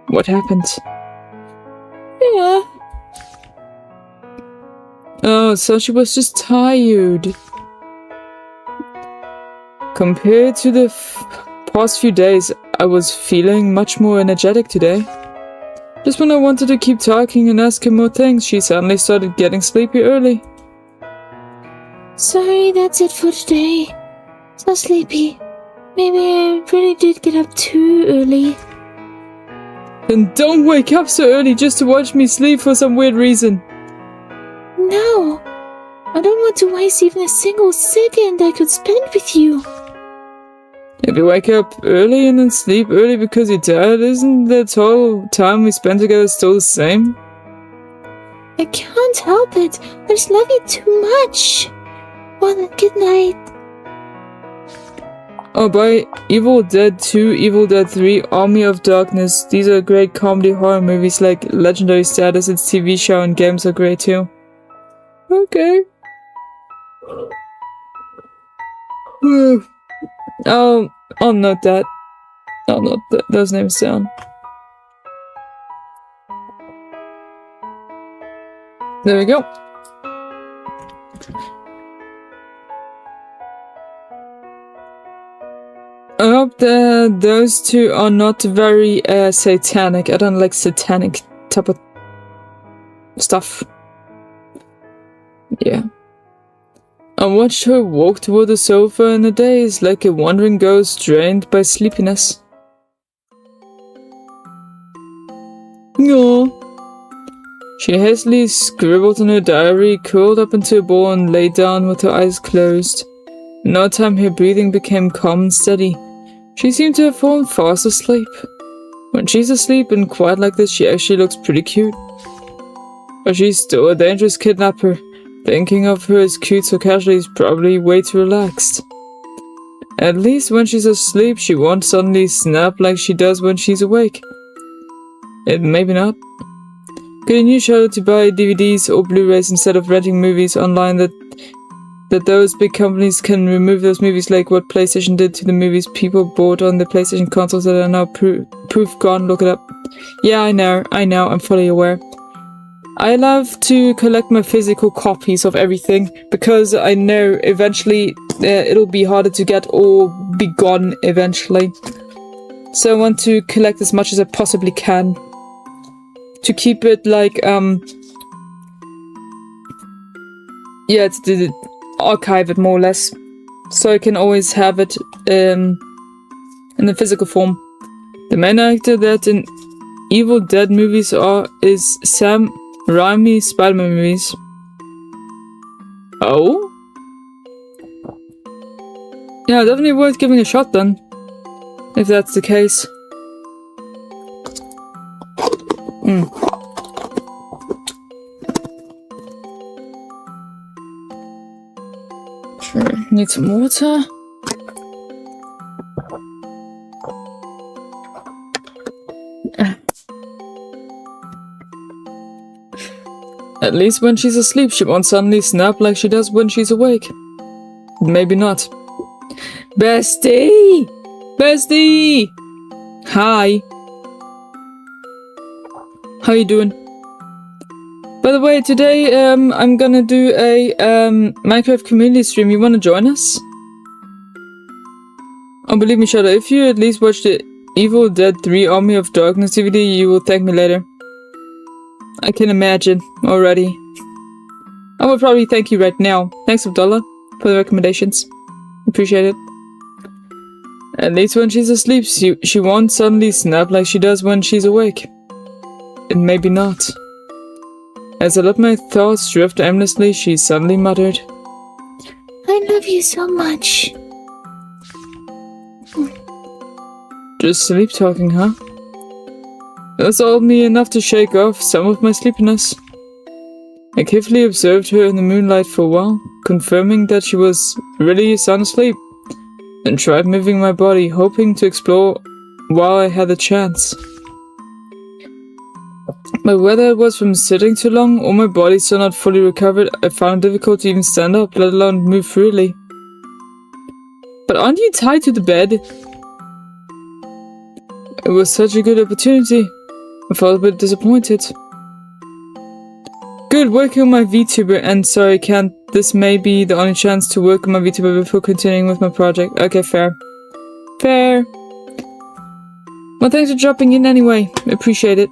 What happened? Yeah. Oh, so she was just tired. Compared to the past few days, I was feeling much more energetic today. Just when I wanted to keep talking and ask her more things, she suddenly started getting sleepy early. Sorry, that's it for today. So sleepy. Maybe I really did get up too early. Then don't wake up so early just to watch me sleep for some weird reason. No, I don't want to waste even a single second I could spend with you. If you wake up early and then sleep early because you're tired, isn't the total time we spend together still the same? I can't help it. I just love you too much. Well, good night. Oh, by Evil Dead 2, Evil Dead 3, Army of Darkness. These are great comedy horror movies like Legendary Status, its TV show and games are great too. Okay. I'll note that. I'll note those names down. There we go. I hope that those two are not very satanic. I don't like satanic type of stuff. Yeah. I watched her walk toward the sofa in a daze, like a wandering ghost drained by sleepiness. No. She hastily scribbled in her diary, curled up into a ball and lay down with her eyes closed. In no time her breathing became calm and steady. She seemed to have fallen fast asleep. When she's asleep and quiet like this, she actually looks pretty cute. But she's still a dangerous kidnapper. Thinking of her as cute so casually is probably way too relaxed. At least when she's asleep, she won't suddenly snap like she does when she's awake. Maybe not. Couldn't you show her to buy DVDs or Blu-rays instead of renting movies online that those big companies can remove those movies like what PlayStation did to the movies people bought on the PlayStation consoles that are now proof gone? Look it up. Yeah, I know, I'm fully aware. I love to collect my physical copies of everything because I know eventually it'll be harder to get or be gone eventually. So I want to collect as much as I possibly can to keep it like yeah, to archive it more or less, so I can always have it in the physical form. The main actor that in Evil Dead movies is Sam Raimi Spider-Man movies. Oh? Yeah, definitely worth giving a shot then, if that's the case. Sure, need some water. At least when she's asleep, she won't suddenly snap like she does when she's awake. Maybe not. Bestie! Bestie! Hi. How you doing? By the way, today I'm gonna do a Minecraft community stream. You wanna join us? Oh, believe me, Shadow, if you at least watch the Evil Dead 3 Army of Darkness DVD, you will thank me later. I can imagine already. I will probably thank you right now. Thanks, Abdullah, for the recommendations. Appreciate it. At least when she's asleep, she won't suddenly snap like she does when she's awake. And maybe not. As I let my thoughts drift aimlessly, she suddenly muttered, I love you so much. Just sleep talking, huh? That's all me enough to shake off some of my sleepiness. I carefully observed her in the moonlight for a while, confirming that she was really sound asleep, and tried moving my body, hoping to explore while I had the chance. But whether it was from sitting too long or my body still not fully recovered, I found it difficult to even stand up, let alone move freely. But aren't you tied to the bed? It was such a good opportunity. I felt a bit disappointed. Good, working on my VTuber, and sorry, can't. This may be the only chance to work on my VTuber before continuing with my project. Okay, fair. Fair. Well, thanks for dropping in anyway. Appreciate it.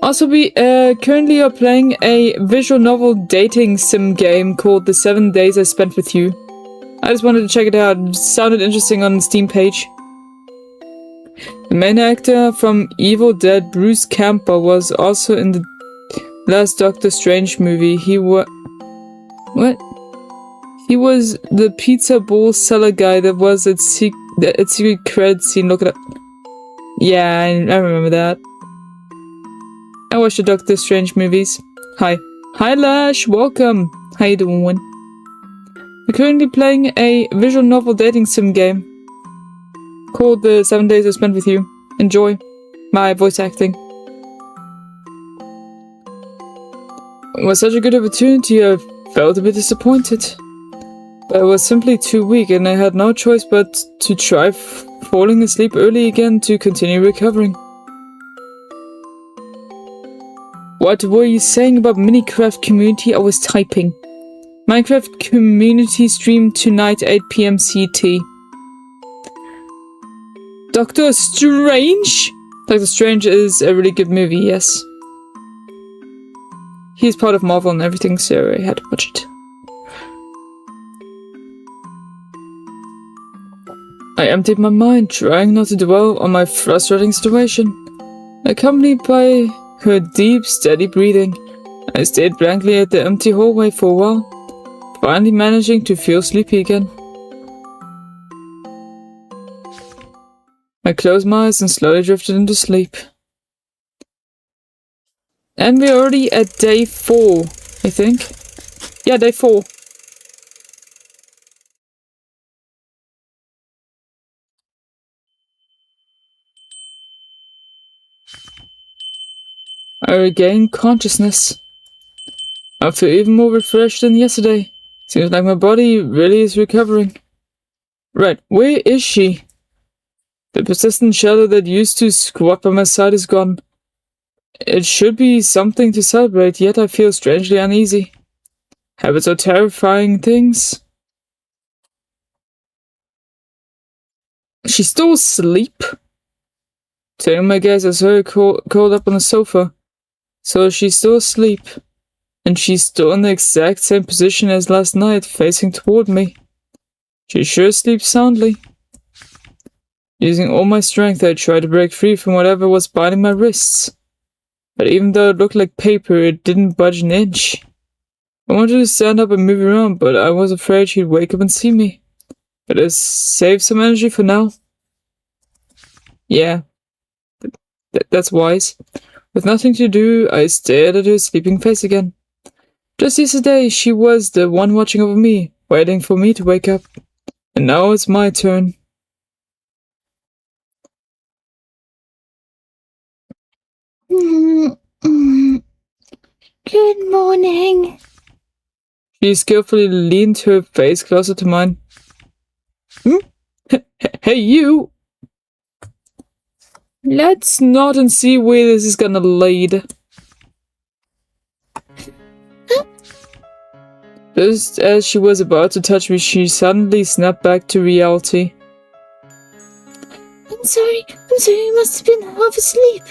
Also, we currently are playing a visual novel dating sim game called The 7 Days I Spent With You. I just wanted to check it out. It sounded interesting on the Steam page. The main actor from Evil Dead, Bruce Campbell, was also in the last Doctor Strange movie. He was the pizza bowl seller guy that was at secret credit scene. Look it up. Yeah, I remember that. I watched the Doctor Strange movies. Hi, Lash. Welcome. How you doing? We're currently playing a visual novel dating sim game called The 7 Days I Spent With You. Enjoy my voice acting. It was such a good opportunity, I felt a bit disappointed. But I was simply too weak and I had no choice but to try falling asleep early again to continue recovering. What were you saying about Minecraft community? I was typing. Minecraft community stream tonight 8 PM CT. Doctor Strange? Doctor Strange is a really good movie, yes. He's part of Marvel and everything, so I had to watch it. I emptied my mind, trying not to dwell on my frustrating situation. Accompanied by her deep, steady breathing, I stared blankly at the empty hallway for a while, finally managing to feel sleepy again. I closed my eyes and slowly drifted into sleep. And we're already at day 4, I think. Yeah, day 4. I regained consciousness. I feel even more refreshed than yesterday. Seems like my body really is recovering. Right, where is she? The persistent shadow that used to squat by my side is gone. It should be something to celebrate, yet I feel strangely uneasy. Habits are terrifying things. She's still asleep? Turning my gaze, I saw her curled up on the sofa. So she's still asleep. And she's still in the exact same position as last night, facing toward me. She sure sleeps soundly. Using all my strength, I tried to break free from whatever was binding my wrists. But even though it looked like paper, it didn't budge an inch. I wanted to stand up and move around, but I was afraid she'd wake up and see me. Better save some energy for now. Yeah, that's wise. With nothing to do, I stared at her sleeping face again. Just yesterday, she was the one watching over me, waiting for me to wake up. And now it's my turn. Good morning. She skillfully leaned her face closer to mine. Hey, you! Let's nod and see where this is gonna lead. Just as she was about to touch me, she suddenly snapped back to reality. I'm sorry, you must have been half asleep.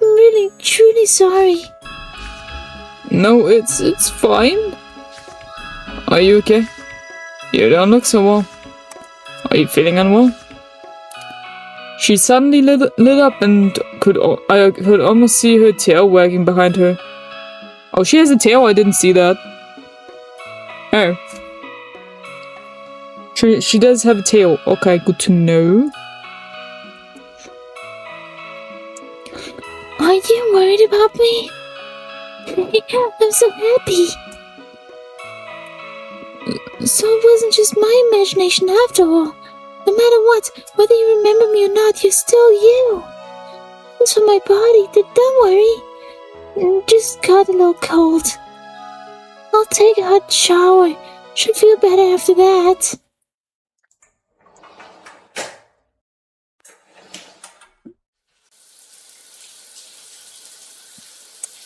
I'm really, truly sorry. No, it's fine. Are you okay? You don't look so well. Are you feeling unwell? She suddenly lit up and I could almost see her tail wagging behind her. Oh, she has a tail? I didn't see that. Oh. She does have a tail. Okay, good to know. Are you worried about me? I'm so happy. So it wasn't just my imagination after all. No matter what, whether you remember me or not, you're still you. As for my body, don't worry. Just got a little cold. I'll take a hot shower. Should feel better after that.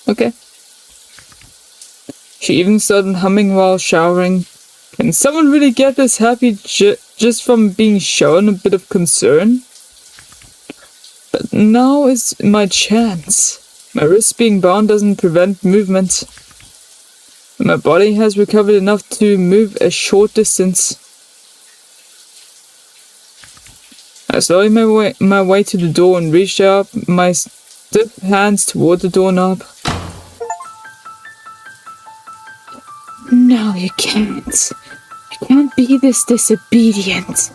Okay. She even started humming while showering. Can someone really get this happy just from being shown a bit of concern? But now is my chance. My wrist being bound doesn't prevent movement. My body has recovered enough to move a short distance. I slowly made my way to the door and reached out my stiff hands toward the doorknob. No, you can't. You can't be this disobedient.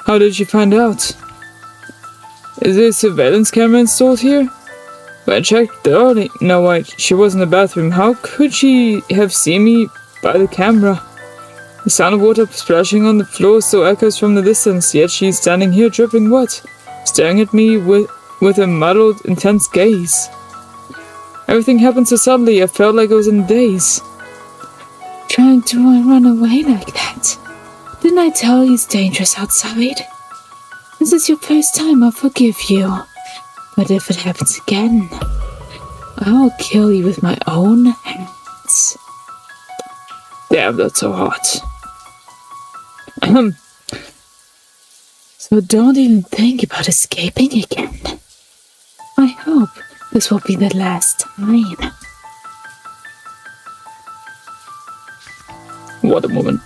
How did you find out? Is there a surveillance camera installed here? I checked thoroughly. No, wait, she was in the bathroom. How could she have seen me by the camera? The sound of water splashing on the floor still echoes from the distance, yet she's standing here dripping wet, staring at me with a muddled, intense gaze. Everything happened so suddenly, I felt like I was in a daze. Trying to run away like that. Didn't I tell you it's dangerous outside? This is your first time, I'll forgive you. But if it happens again, I'll kill you with my own hands. Damn, that's so hot. So don't even think about escaping again. I hope this will be the last time. What a woman.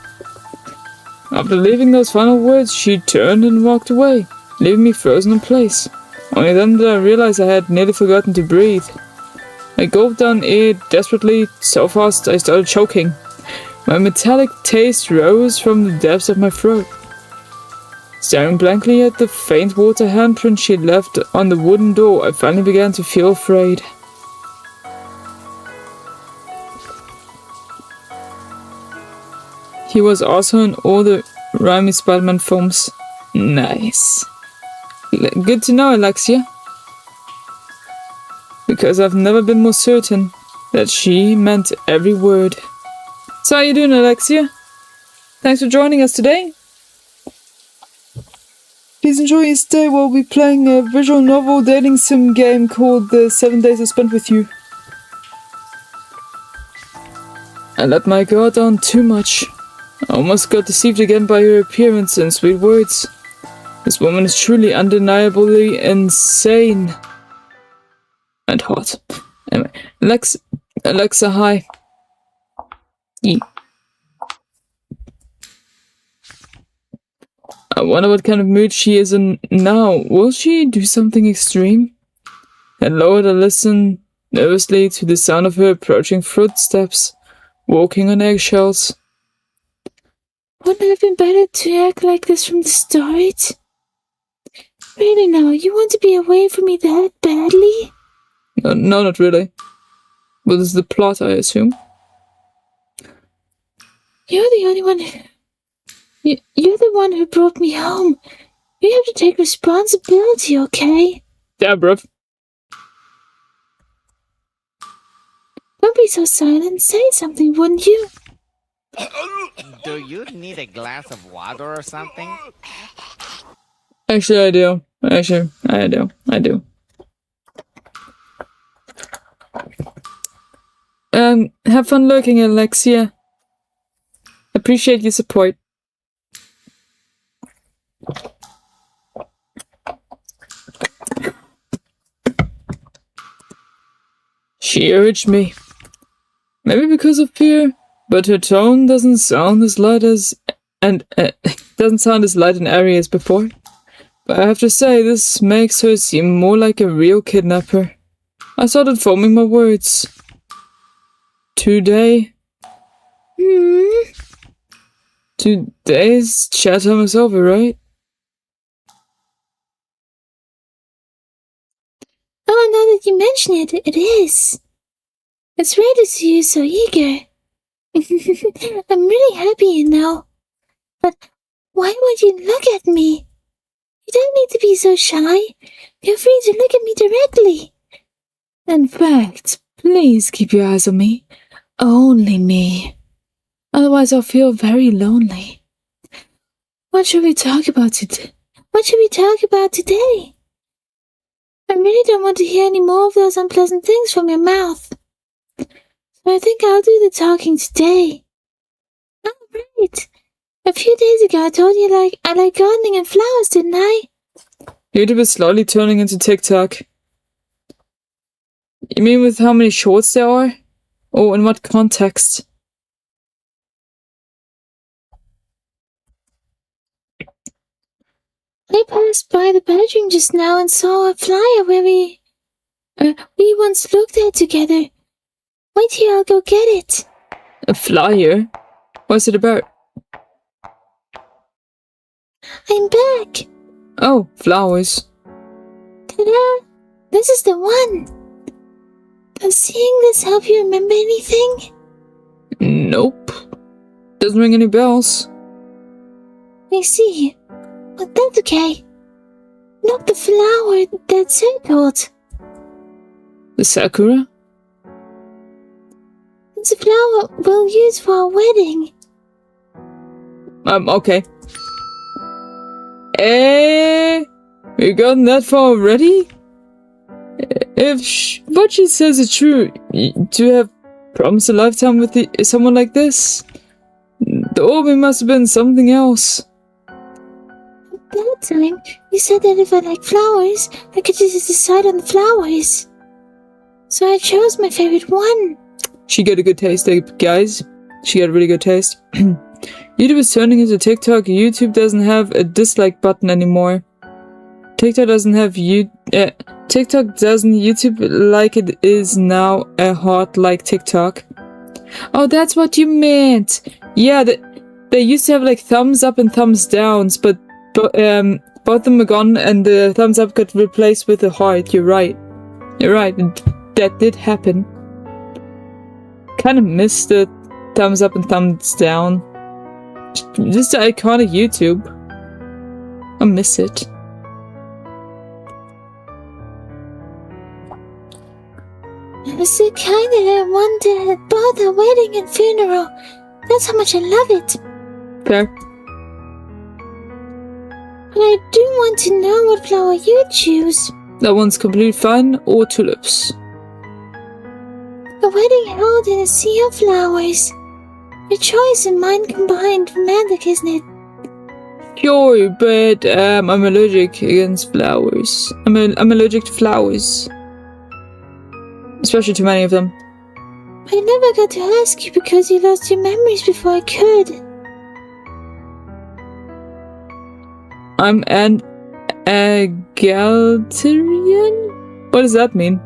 After leaving those final words, she turned and walked away, leaving me frozen in place. Only then did I realize I had nearly forgotten to breathe. I gulped down air desperately, so fast I started choking. My metallic taste rose from the depths of my throat. Staring blankly at the faint water handprint she left on the wooden door, I finally began to feel afraid. He was also in all the Raimi Spider-Man films. Nice. Good to know, Alexia. Because I've never been more certain that she meant every word. So how you doing, Alexia? Thanks for joining us today. Please enjoy your stay while we'll be playing a visual novel dating sim game called The 7 Days I Spent With You. I let my guard down too much. I almost got deceived again by her appearance and sweet words. This woman is truly undeniably insane. And hot. Anyway, Alexa, hi. I wonder what kind of mood she is in now. Will she do something extreme? I lowered to listen nervously to the sound of her approaching footsteps, walking on eggshells. Wouldn't it have been better to act like this from the start? Really now, you want to be away from me that badly? No, not really. But this is the plot, I assume. You're the only one You're the one who brought me home. You have to take responsibility, okay? Yeah, bruv. Don't be so silent. Say something, wouldn't you? Do you need a glass of water or something? Actually, I do. I do. Have fun lurking, Alexia. Appreciate your support. She urged me. Maybe because of fear, but her tone doesn't sound as light and airy as before. But I have to say, this makes her seem more like a real kidnapper. I started forming my words. Today. Today's chat time is over, right? Oh, now that you mention it, it is. It's rare to see you so eager. I'm really happy, you know. But why won't you look at me? You don't need to be so shy. Feel free to look at me directly. In fact, please keep your eyes on me. Only me. Otherwise I'll feel very lonely. What should we talk about today? I really don't want to hear any more of those unpleasant things from your mouth. So I think I'll do the talking today. Oh, right. A few days ago I told you I like gardening and flowers, didn't I? YouTube is slowly turning into TikTok. You mean with how many shorts there are? Oh, in what context? I passed by the bedroom just now and saw a flyer where we once looked at together. Wait here, I'll go get it. A flyer? What's it about? I'm back. Oh, flowers. Ta-da! This is the one. Does seeing this help you remember anything? Nope. Doesn't ring any bells. I see. But that's okay. Not the flower that's circled. The sakura? It's a flower we'll use for our wedding. Okay. We gotten that far already? If what she says is true, to have promised a lifetime with someone like this, the Obi must have been something else. At that time, you said that if I like flowers, I could just decide on the flowers. So I chose my favorite one. She got a good taste, guys. She got a really good taste. YouTube is turning into TikTok. YouTube doesn't have a dislike button anymore. TikTok doesn't have TikTok doesn't. YouTube like it is now a heart like TikTok. Oh, that's what you meant. Yeah, they used to have like thumbs up and thumbs downs, but both of them are gone, and the thumbs up got replaced with a heart. You're right. You're right. That did happen. Kind of missed the thumbs up and thumbs down. Just the iconic YouTube. I miss it. It was the kind that I wanted at both our wedding and funeral. That's how much I love it. Fair. But I do want to know what flower you choose. That one's completely fine, or tulips. A wedding held in a sea of flowers. Your choice and mine combined, romantic, isn't it? Sure, but I'm allergic against flowers. I'm allergic to flowers. Especially too many of them. I never got to ask you because you lost your memories before I could. I'm an egalitarian? What does that mean?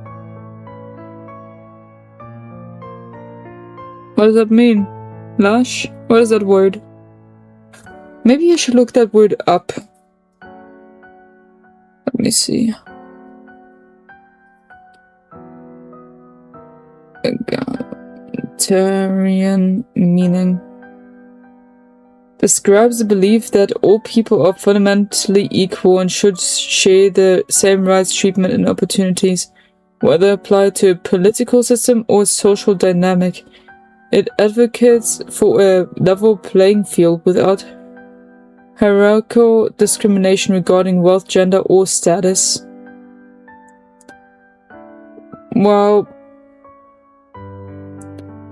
What does that mean? Lush? What is that word? Maybe I should look that word up. Let me see. Egalitarian meaning. Describes the belief that all people are fundamentally equal and should share the same rights, treatment, and opportunities, whether applied to a political system or social dynamic. It advocates for a level playing field without hierarchical discrimination regarding wealth, gender, or status. Well,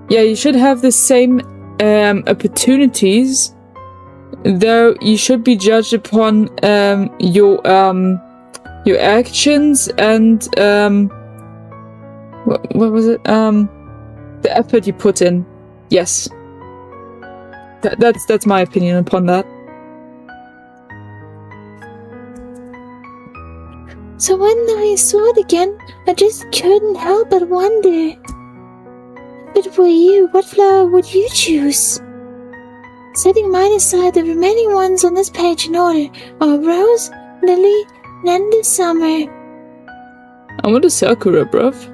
yeah, you should have the same opportunities, though you should be judged upon your actions and what was it? The effort you put in. Yes. That's my opinion upon that. So when I saw it again, I just couldn't help but wonder. If it were you, what flower would you choose? Setting mine aside, the remaining ones on this page in order are Rose, Lily, and the Summer. I want a Sakura, bruv.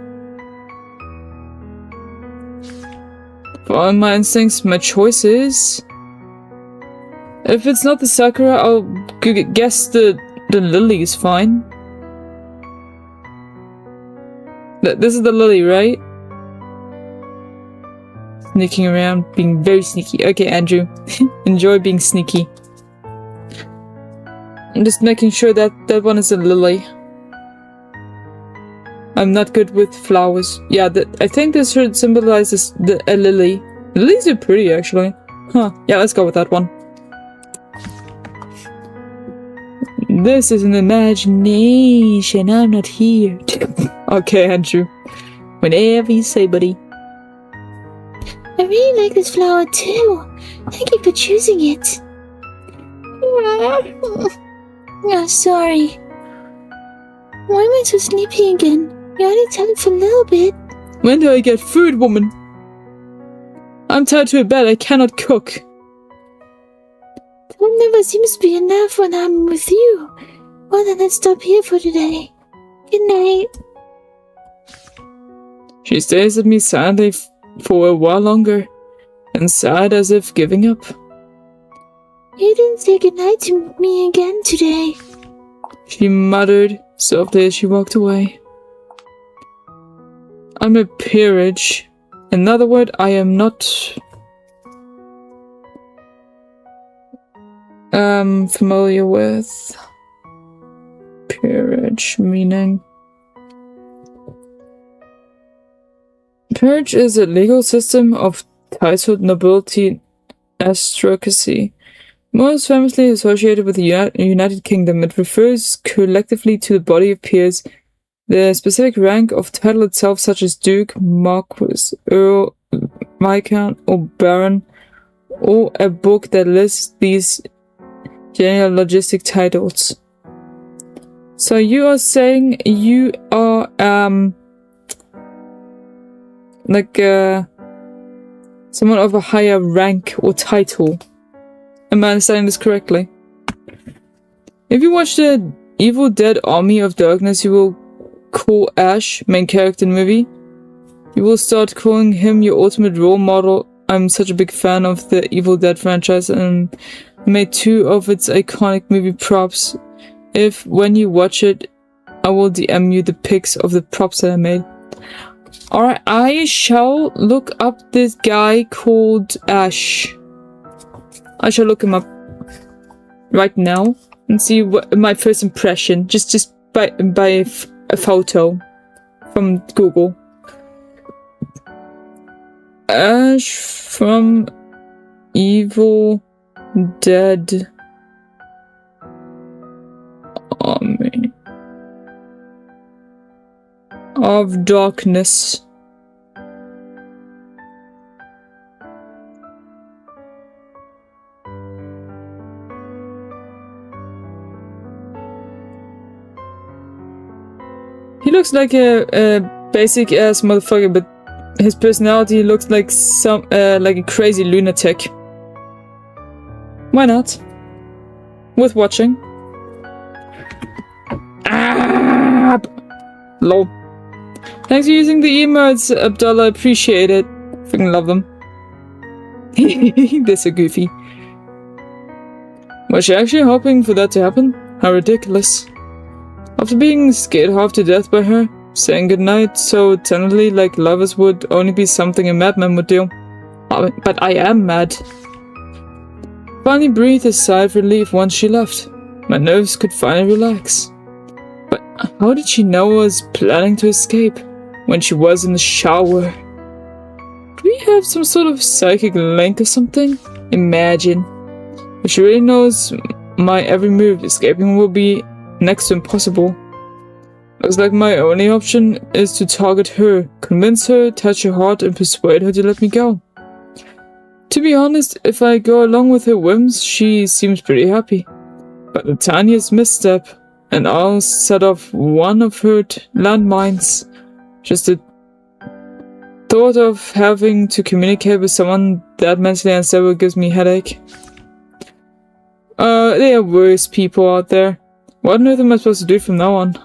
Following my instincts, my choices. If it's not the Sakura, I'll guess the Lily is fine. This is the Lily, right? Sneaking around, being very sneaky. Okay, Andrew. Enjoy being sneaky. I'm just making sure that that one is a Lily. I'm not good with flowers. Yeah, I think this should symbolize a lily. Lilies are pretty, actually. Huh. Yeah, let's go with that one. This is an imagination. I'm not here. Okay, Andrew. Whenever you say, buddy. I really like this flower too. Thank you for choosing it. Oh, sorry. Why am I so sleepy again? You only tired for a little bit. When do I get food, woman? I'm tired to bed. I cannot cook. That never seems to be enough when I'm with you. Well, then let's stop here for today. Good night. She stares at me sadly for a while longer, and sighed as if giving up. You didn't say goodnight to me again today. She muttered softly as she walked away. I'm a peerage. Another word I am not familiar with. Peerage meaning. Peerage is a legal system of titled nobility aristocracy. Most famously associated with the United Kingdom, it refers collectively to the body of peers, the specific rank of title itself, such as Duke, Marquis, Earl, Viscount, or Baron, or a book that lists these genealogistic titles. So you are saying you are, someone of a higher rank or title. Am I understanding this correctly? If you watch the Evil Dead Army of Darkness, you will call Ash, main character in the movie. You will start calling him your ultimate role model. I'm such a big fan of the Evil Dead franchise and made 2 of its iconic movie props. If, when you watch it, I will DM you the pics of the props that I made. Alright, I shall look up this guy called Ash. I shall look him up right now and see what my first impression, just by a photo from Google. Ash from Evil Dead Army of Darkness. He looks like a basic ass motherfucker, but his personality looks like like a crazy lunatic. Why not? Worth watching. Ah! Lol. Thanks for using the emotes, Abdullah. Appreciate it. Freaking love them. They're so goofy. Was she actually hoping for that to happen? How ridiculous. After being scared half to death by her, saying goodnight so tenderly like lovers would only be something a madman would do. But I am mad. Finally breathed a sigh of relief once she left. My nerves could finally relax. But how did she know I was planning to escape when she was in the shower? Do we have some sort of psychic link or something? Imagine. If she really knows my every move, escaping will be next to impossible. Looks like my only option is to target her, convince her, touch her heart, and persuade her to let me go. To be honest, if I go along with her whims, she seems pretty happy. But the tiniest misstep, and I'll set off one of her landmines. Just the thought of having to communicate with someone that mentally unstable gives me a headache. There are worse people out there. What on earth am I supposed to do from now on?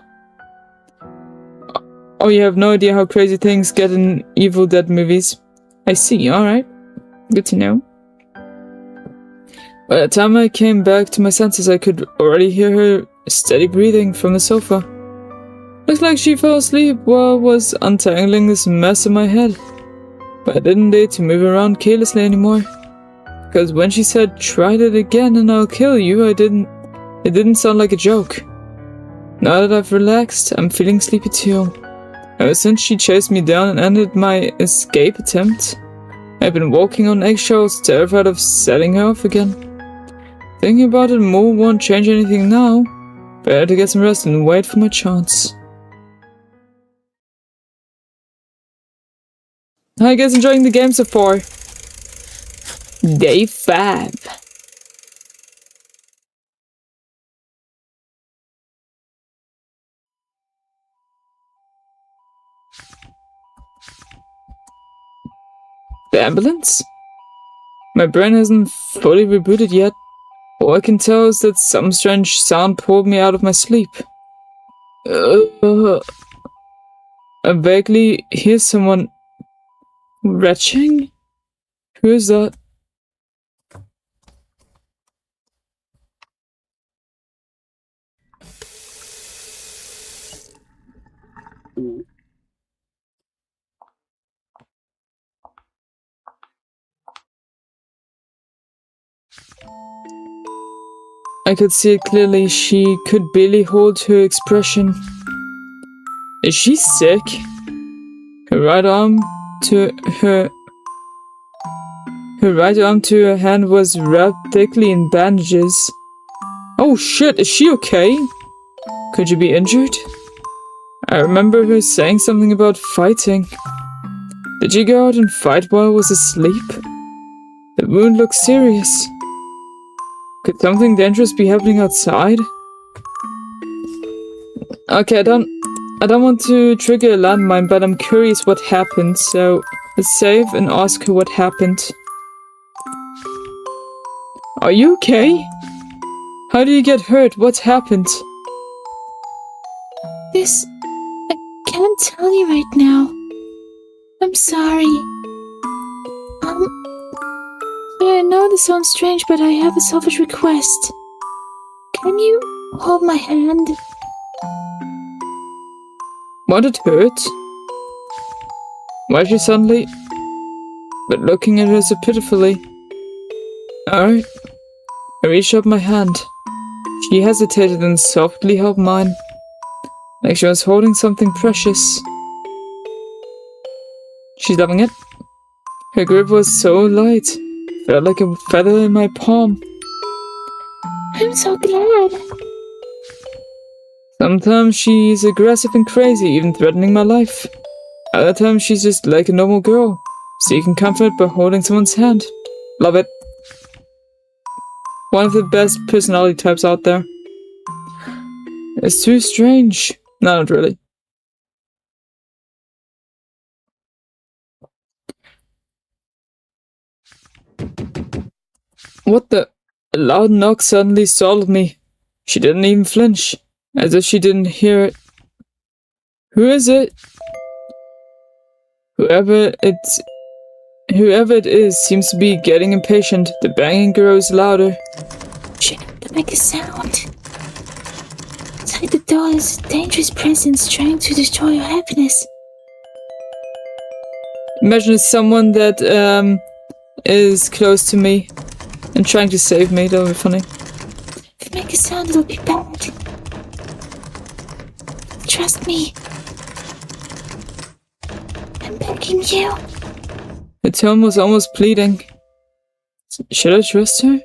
Oh, you have no idea how crazy things get in Evil Dead movies. I see, alright. Good to know. By the time I came back to my senses, I could already hear her steady breathing from the sofa. Looks like she fell asleep while I was untangling this mess in my head. But I didn't dare to move around carelessly anymore. Because when she said, "Try it again and I'll kill you," it didn't sound like a joke. Now that I've relaxed, I'm feeling sleepy too. Ever since she chased me down and ended my escape attempt, I've been walking on eggshells, terrified of setting her off again. Thinking about it more won't change anything now. Better to get some rest and wait for my chance. How are you guys enjoying the game so far? Day 5. The ambulance? My brain hasn't fully rebooted yet. All I can tell is that some strange sound pulled me out of my sleep. I vaguely hear someone retching? Who is that? I could see it clearly. She could barely hold her expression. Is she sick? Her right arm to her hand was wrapped thickly in bandages. Oh shit, is she okay? Could you be injured? I remember her saying something about fighting. Did she go out and fight while I was asleep? The wound looks serious. Could something dangerous be happening outside? Okay, I don't want to trigger a landmine, but I'm curious what happened, so let's save and ask her what happened. Are you okay? How did you get hurt? What's happened? This... I can't tell you right now. I'm sorry. I know this sounds strange, but I have a selfish request. Can you hold my hand? Won't it hurt? Why is she suddenly... but looking at her so pitifully? Alright. I reached up my hand. She hesitated and softly held mine, like she was holding something precious. She's loving it. Her grip was so light, felt like a feather in my palm. I'm so glad. Sometimes she's aggressive and crazy, even threatening my life. Other times she's just like a normal girl, seeking comfort by holding someone's hand. Love it. One of the best personality types out there. It's too strange. No, not really. What the? A loud knock suddenly startled me. She didn't even flinch, as if she didn't hear it. Who is it? Whoever it is seems to be getting impatient. The banging grows louder. Shit, don't make a sound. Inside the door is a dangerous presence trying to destroy your happiness. Imagine it's someone that is close to me and trying to save me. That would be funny. If you make a sound, it'll be bad. Trust me. I'm begging you. Her tone was almost pleading. Should I trust her?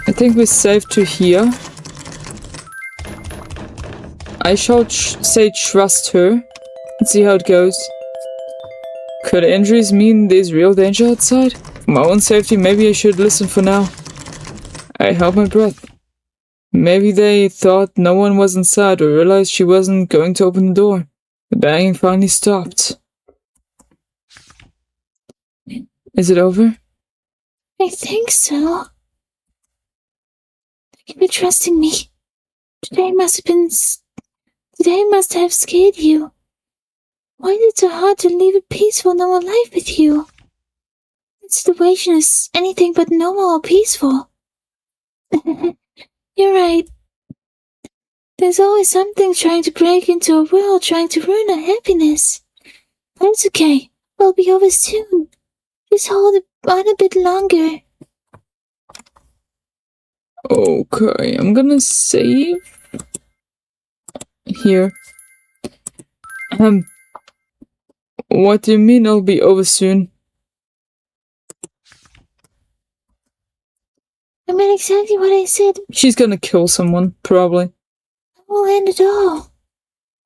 I think we're safe to here. I shall say trust her and see how it goes. Could injuries mean there's real danger outside? For my own safety, maybe I should listen for now. I held my breath. Maybe they thought no one was inside or realized she wasn't going to open the door. The banging finally stopped. Is it over? I think so. Thank you for trusting me. Today must have scared you. Why is it so hard to live a peaceful, normal life with you? The situation is anything but normal or peaceful. You're right. There's always something trying to break into our world, trying to ruin our happiness. But it's okay. We'll be over soon. Just hold on a bit longer. Okay, I'm gonna save here. What do you mean it'll be over soon? I meant exactly what I said. She's gonna kill someone, probably. I will end it all.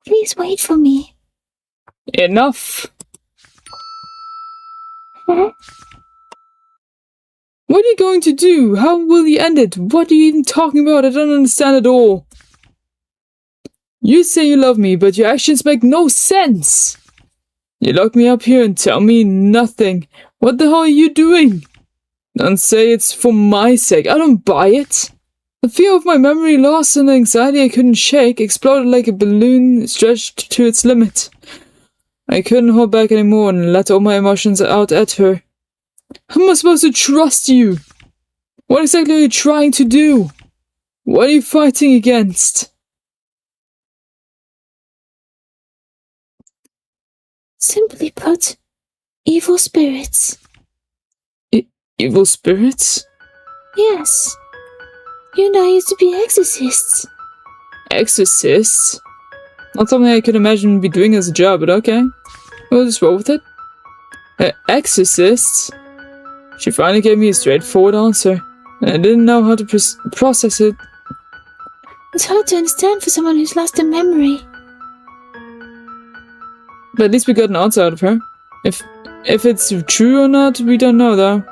Please wait for me. Enough! Huh? What are you going to do? How will you end it? What are you even talking about? I don't understand at all. You say you love me, but your actions make no sense. You lock me up here and tell me nothing. What the hell are you doing? Don't say it's for my sake. I don't buy it. The fear of my memory loss and the anxiety I couldn't shake exploded like a balloon stretched to its limit. I couldn't hold back anymore and let all my emotions out at her. How am I supposed to trust you? What exactly are you trying to do? What are you fighting against? Simply put, evil spirits. Evil spirits? Yes. You and I used to be exorcists. Exorcists? Not something I could imagine be doing as a job, but okay. We'll just roll with it. Exorcists? She finally gave me a straightforward answer, and I didn't know how to process it. It's hard to understand for someone who's lost their memory. But at least we got an answer out of her. If it's true or not, we don't know though.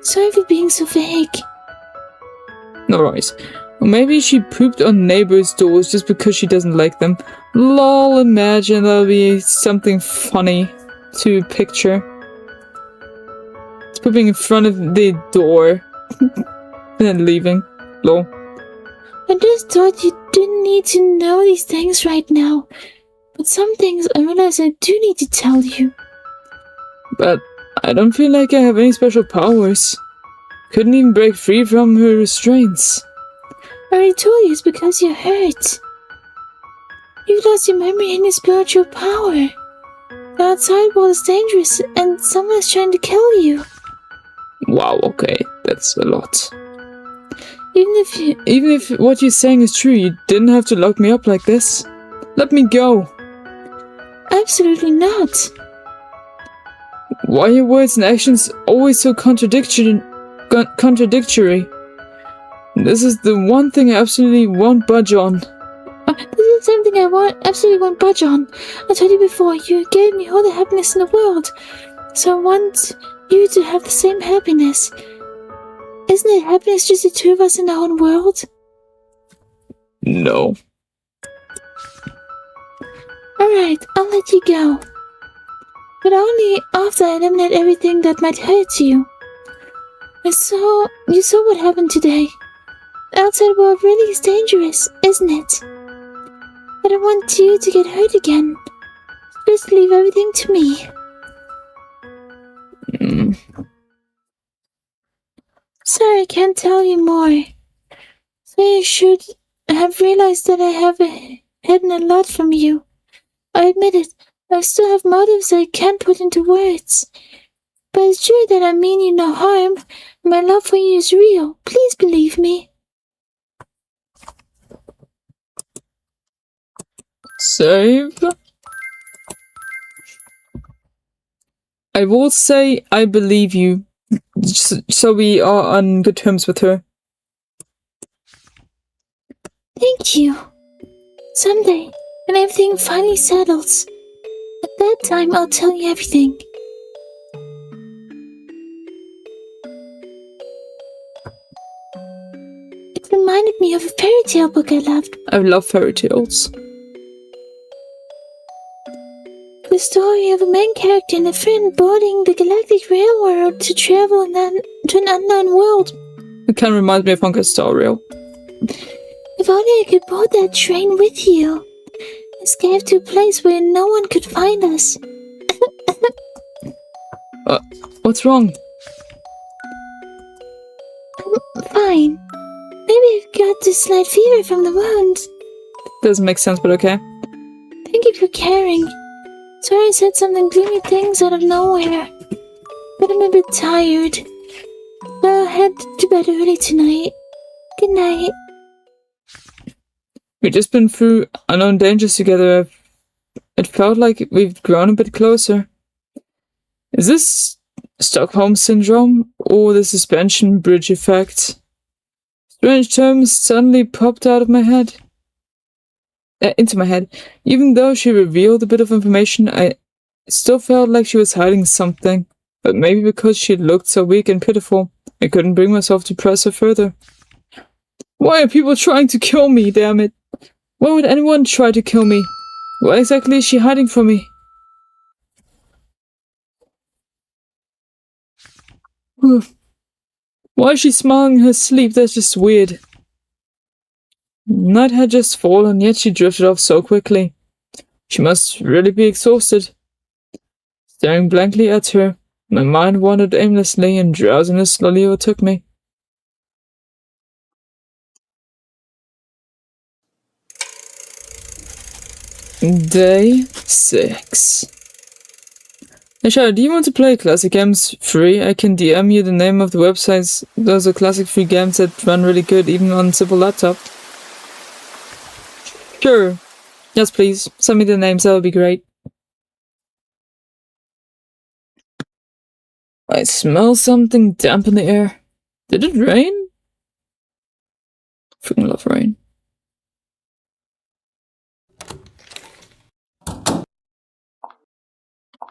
Sorry for being so vague. No worries. Or maybe she pooped on neighbors' doors just because she doesn't like them. Lol, imagine that'll be something funny to picture. It's pooping in front of the door. And then leaving. Lol. I just thought you didn't need to know these things right now. But some things I realize I do need to tell you. But I don't feel like I have any special powers. Couldn't even break free from her restraints. I already told you it's because you're hurt. You've lost your memory and your spiritual power. The outside world is dangerous and someone is trying to kill you. Wow, okay. That's a lot. Even if what you're saying is true, you didn't have to lock me up like this. Let me go. Absolutely not. Why are your words and actions always so contradictory? This is the one thing I absolutely won't budge on. This is something I absolutely won't budge on. I told you before, you gave me all the happiness in the world. So I want you to have the same happiness. Isn't it happiness just the two of us in our own world? No. Alright, I'll let you go. But only after I eliminate everything that might hurt you. You saw what happened today. The outside world really is dangerous, isn't it? I don't want you to get hurt again. Just leave everything to me. Sorry, I can't tell you more. So you should have realized that I have hidden a lot from you. I admit it, I still have motives I can't put into words. But it's true that I mean you no harm. My love for you is real. Please believe me. Save. I will say I believe you, so we are on good terms with her. Thank you. Someday, when everything finally settles, at that time I'll tell you everything. It reminded me of a fairy tale book I loved. I love fairy tales. The story of a main character and a friend boarding the Galactic Railroad to travel to an unknown world. It kind of reminds me of Honkai Star Rail. If only I could board that train with you. Escape to a place where no one could find us. What's wrong? I'm fine. Maybe I've got a slight fever from the wound. Doesn't make sense, but okay. Thank you for caring. Sorry I said some gloomy things out of nowhere. But I'm a bit tired. I'll head to bed early tonight. Good night. We've just been through unknown dangers together. It felt like we've grown a bit closer. Is this Stockholm Syndrome or the suspension bridge effect? Strange terms suddenly popped out of my head. into my head. Even though she revealed a bit of information, I still felt like she was hiding something. But maybe because she looked so weak and pitiful, I couldn't bring myself to press her further. Why are people trying to kill me, damn it? Why would anyone try to kill me? What exactly is she hiding from me? Why is she smiling in her sleep? That's just weird. Night had just fallen, yet she drifted off so quickly. She must really be exhausted. Staring blankly at her, my mind wandered aimlessly and drowsiness slowly overtook me. Day 6. Nisha, do you want to play classic games free? I can DM you the name of the websites. Those are classic free games that run really good even on a simple laptop. Sure. Yes, please. Send me the names, that would be great. I smell something damp in the air. Did it rain? Freaking love rain.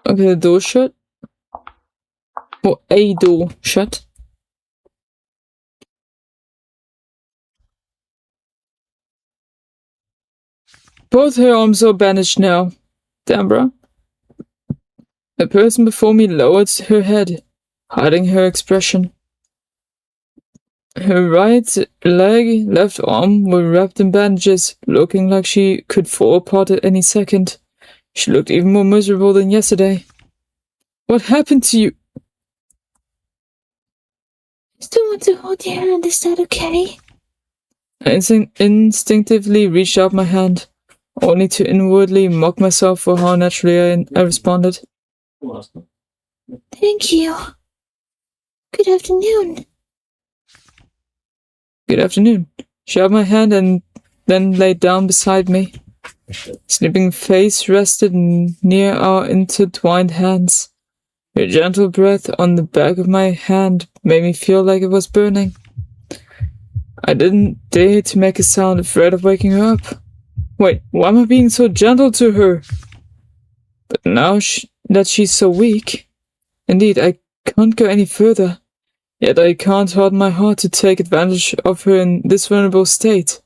Okay, the door's shut. Well, a door shut. Both her arms are bandaged now. Damn, bro. The person before me lowered her head, hiding her expression. Her right leg, left arm were wrapped in bandages, looking like she could fall apart at any second. She looked even more miserable than yesterday. What happened to you? I still want to hold your hand, is that okay? I instinctively reached out my hand, only to inwardly mock myself for how naturally I responded. Thank you. Good afternoon. Good afternoon. She held my hand and then laid down beside me. Sleeping face rested near our intertwined hands. Her gentle breath on the back of my hand made me feel like it was burning. I didn't dare to make a sound, afraid of waking her up. Wait, why am I being so gentle to her? But now that she's so weak, indeed, I can't go any further. Yet I can't harden my heart to take advantage of her in this vulnerable state.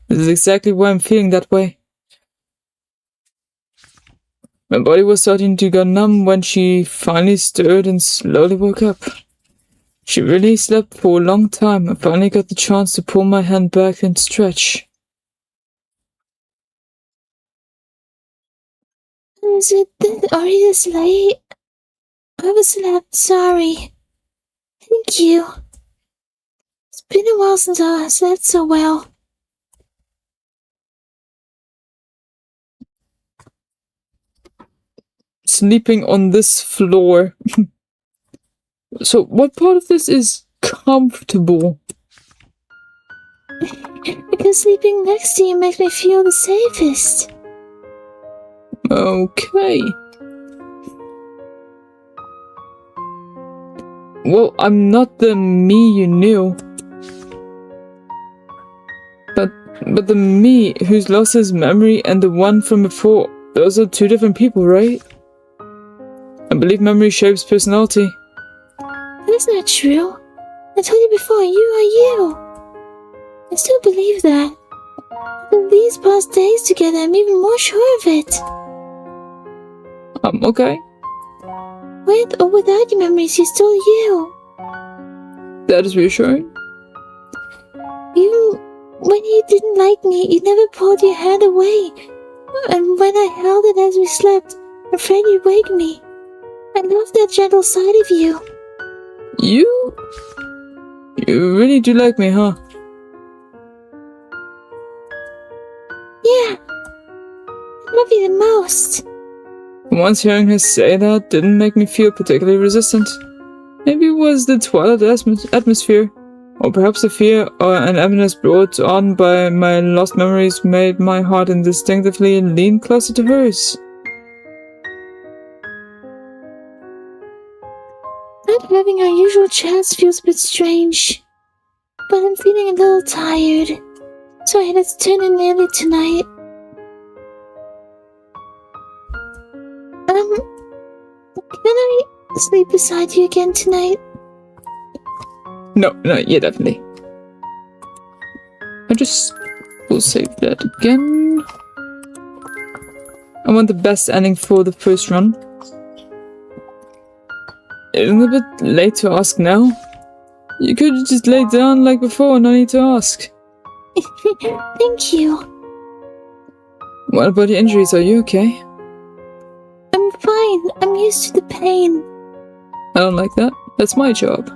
This is exactly why I'm feeling that way. My body was starting to go numb when she finally stirred and slowly woke up. She really slept for a long time. I finally got the chance to pull my hand back and stretch. Is it already this late? I overslept, sorry. Thank you. It's been a while since I slept so well. Sleeping on this floor. So, what part of this is comfortable? Because sleeping next to you makes me feel the safest. Okay. Well, I'm not the me you knew. But the me who's lost his memory and the one from before, those are two different people, right? I believe memory shapes personality. That's not true. I told you before, you are you. I still believe that. But these past days together, I'm even more sure of it. Okay. With or without your memories, you're still you. That is reassuring. Even when you didn't like me, you never pulled your hand away. And when I held it as we slept, afraid you'd wake me. I love that gentle side of you. You really do like me, huh? Yeah. I love you the most. Once hearing her say that didn't make me feel particularly resistant. Maybe it was the twilight atmosphere, or perhaps the fear and emptiness brought on by my lost memories made my heart instinctively lean closer to hers. Not having our usual chats feels a bit strange, but I'm feeling a little tired, so I had to turn in early tonight. Can I sleep beside you again tonight? No, yeah, definitely. I just will save that again. I want the best ending for the first run. Isn't it a bit late to ask now? You could have just laid down like before, no need to ask. Thank you. What about your injuries? Are you okay? I'm fine. I'm used to the pain. I don't like that. That's my job.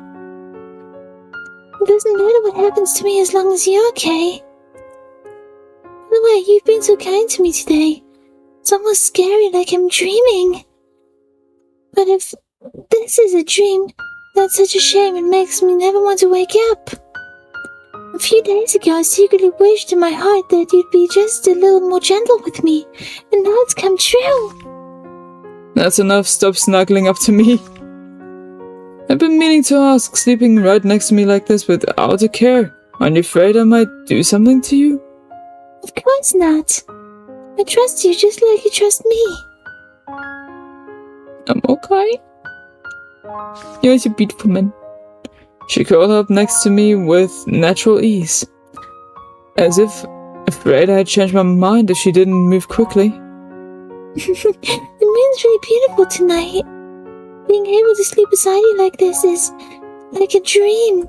It doesn't matter what happens to me as long as you're okay. By the way, you've been so kind to me today. It's almost scary, like I'm dreaming. But if this is a dream, that's such a shame. It makes me never want to wake up. A few days ago, I secretly wished in my heart that you'd be just a little more gentle with me, and now it's come true. That's enough. Stop snuggling up to me. I've been meaning to ask, sleeping right next to me like this without a care. Aren't you afraid I might do something to you? Of course not. I trust you just like you trust me. I'm okay. You're a beautiful man. She curled up next to me with natural ease, as if afraid I had changed my mind if she didn't move quickly. The moon's really beautiful tonight. Being able to sleep beside you like this is like a dream.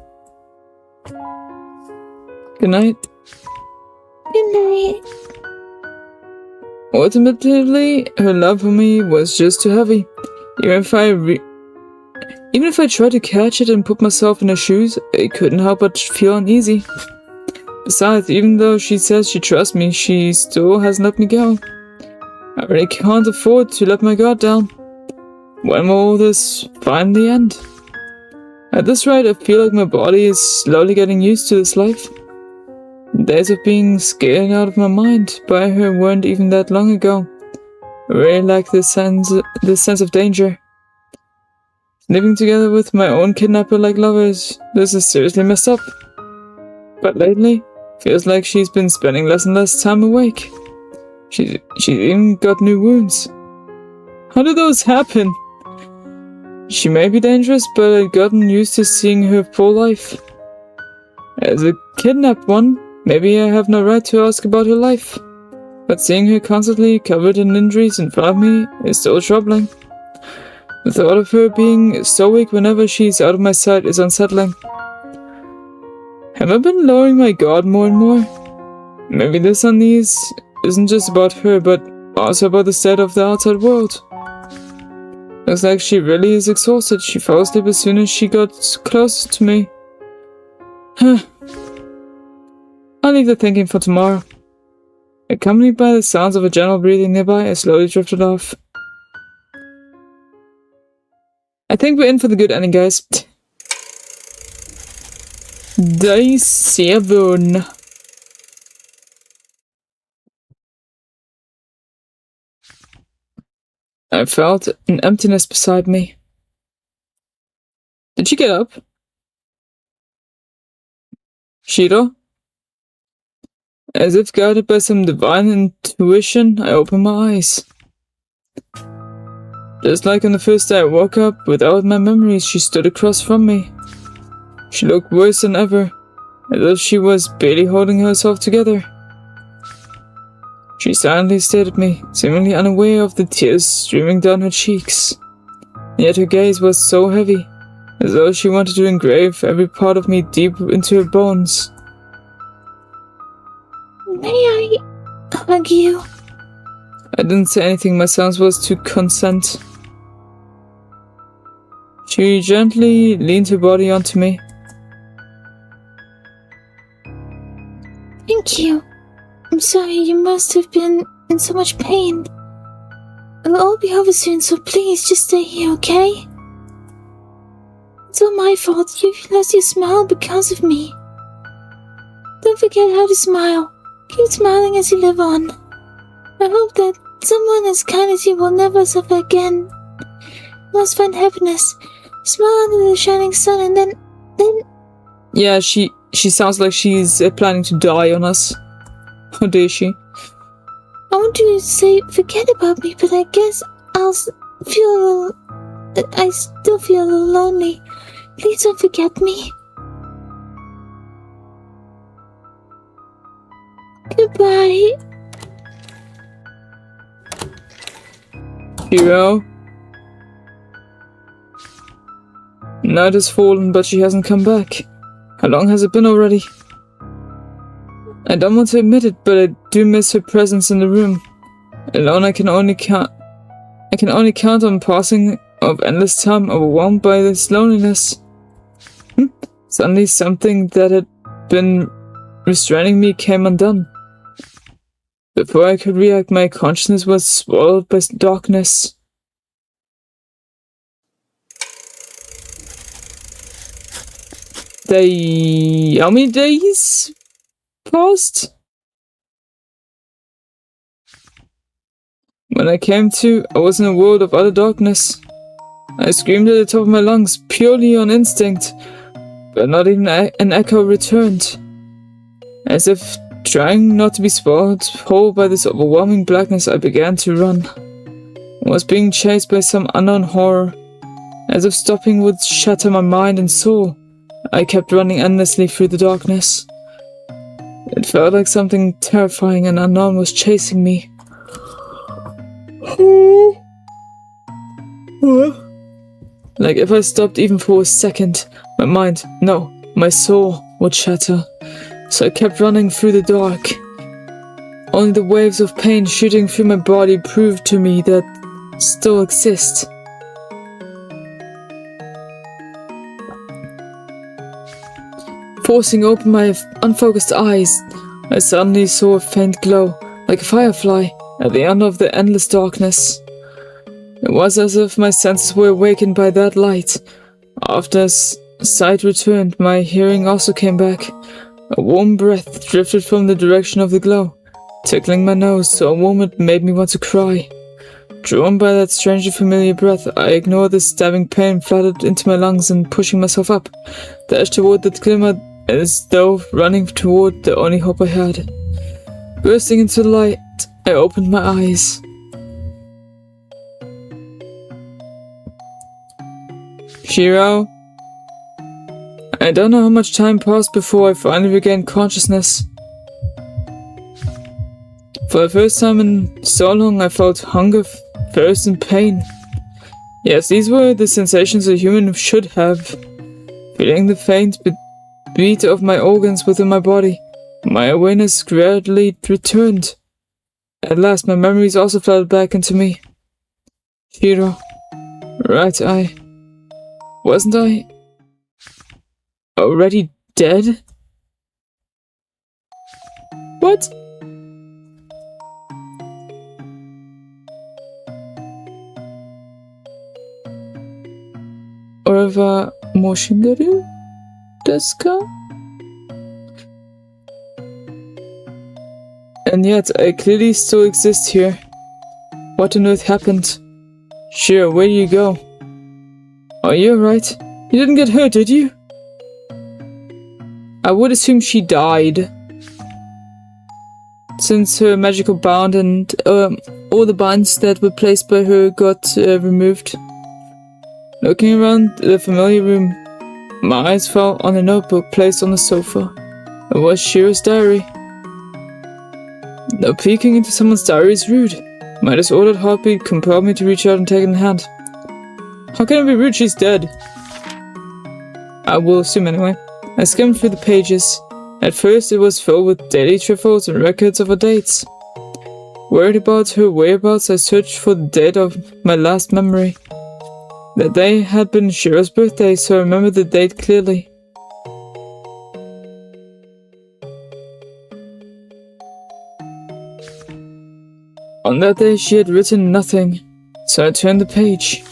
Good night. Good night. Ultimately, her love for me was just too heavy. Even if I tried to catch it and put myself in her shoes, I couldn't help but feel uneasy. Besides, even though she says she trusts me, she still hasn't let me go. I really can't afford to let my guard down. When will all this finally end? At this rate, I feel like my body is slowly getting used to this life. Days of being scared out of my mind by her weren't even that long ago. I really like this sense of danger. Living together with my own kidnapper like lovers, this is seriously messed up. But lately, feels like she's been spending less and less time awake. She's even got new wounds. How did those happen? She may be dangerous, but I've gotten used to seeing her full life. As a kidnapped one, maybe I have no right to ask about her life. But seeing her constantly covered in injuries in front of me is still troubling. The thought of her being so weak whenever she's out of my sight is unsettling. Have I been lowering my guard more and more? Maybe this unease isn't just about her, but also about the state of the outside world. Looks like she really is exhausted. She fell asleep as soon as she got closer to me. I'll leave the thinking for tomorrow. Accompanied by the sounds of a gentle breathing nearby, I slowly drifted off. I think we're in for the good ending, guys. Day 7. I felt an emptiness beside me. Did she get up? Shiro? As if guided by some divine intuition, I opened my eyes. Just like on the first day I woke up, without my memories, she stood across from me. She looked worse than ever, as if she was barely holding herself together. She silently stared at me, seemingly unaware of the tears streaming down her cheeks. Yet her gaze was so heavy, as though she wanted to engrave every part of me deep into her bones. May I hug you? I didn't say anything, my stance was to consent. She gently leaned her body onto me. Thank you. I'm sorry, you must have been in so much pain. It'll all be over soon, so please just stay here, okay? It's all my fault. You've lost your smile because of me. Don't forget how to smile. Keep smiling as you live on. I hope that someone as kind as you will never suffer again. You must find happiness. Smile under the shining sun and then... Yeah, she sounds like she's planning to die on us. How dare she? I want you to say forget about me, but I guess I'll feel a little I still feel lonely. Please don't forget me. Goodbye. Shiro? Night has fallen, but she hasn't come back. How long has it been already? I don't want to admit it, but I do miss her presence in the room. Alone, I can only count on passing of endless time, overwhelmed by this loneliness. Suddenly, something that had been restraining me came undone. Before I could react, my consciousness was swallowed by darkness. How many days passed? When I came to, I was in a world of utter darkness. I screamed at the top of my lungs, purely on instinct, but not even an echo returned. As if trying not to be swallowed whole by this overwhelming blackness, I began to run. I was being chased by some unknown horror. As if stopping would shatter my mind and soul, I kept running endlessly through the darkness. It felt like something terrifying and unknown was chasing me. Like if I stopped even for a second, my mind, no, my soul would shatter. So I kept running through the dark. Only the waves of pain shooting through my body proved to me that still exist. Forcing open my unfocused eyes, I suddenly saw a faint glow, like a firefly, at the end of the endless darkness. It was as if my senses were awakened by that light. After sight returned, my hearing also came back. A warm breath drifted from the direction of the glow, tickling my nose to a moment made me want to cry. Drawn by that strangely familiar breath, I ignored the stabbing pain flooded into my lungs and pushing myself up, dashed toward that glimmer as though running toward the only hope I had. Bursting into the light, I opened my eyes. Shiro? I don't know how much time passed before I finally regained consciousness. For the first time in so long, I felt hunger, thirst, and pain. Yes, these were the sensations a human should have. Feeling the faint beat of my organs within my body, my awareness gradually returned. At last, my memories also flooded back into me. Shiro. Right, wasn't I already dead? What? Oreva Moshinderu desu ka? And yet, I clearly still exist here. What on earth happened? Shiro, where do you go? Are you alright? You didn't get hurt, did you? I would assume she died, since her magical bond and all the binds that were placed by her got removed. Looking around the familiar room, my eyes fell on a notebook placed on the sofa. It was Shiro's diary. Now peeking into someone's diary is rude. My disordered heartbeat compelled me to reach out and take it in hand. How can it be rude? She's dead. I will assume anyway. I skimmed through the pages. At first it was filled with daily trifles and records of her dates. Worried about her whereabouts, I searched for the date of my last memory. That day had been Shiro's birthday, so I remembered the date clearly. On that day she had written nothing, so I turned the page.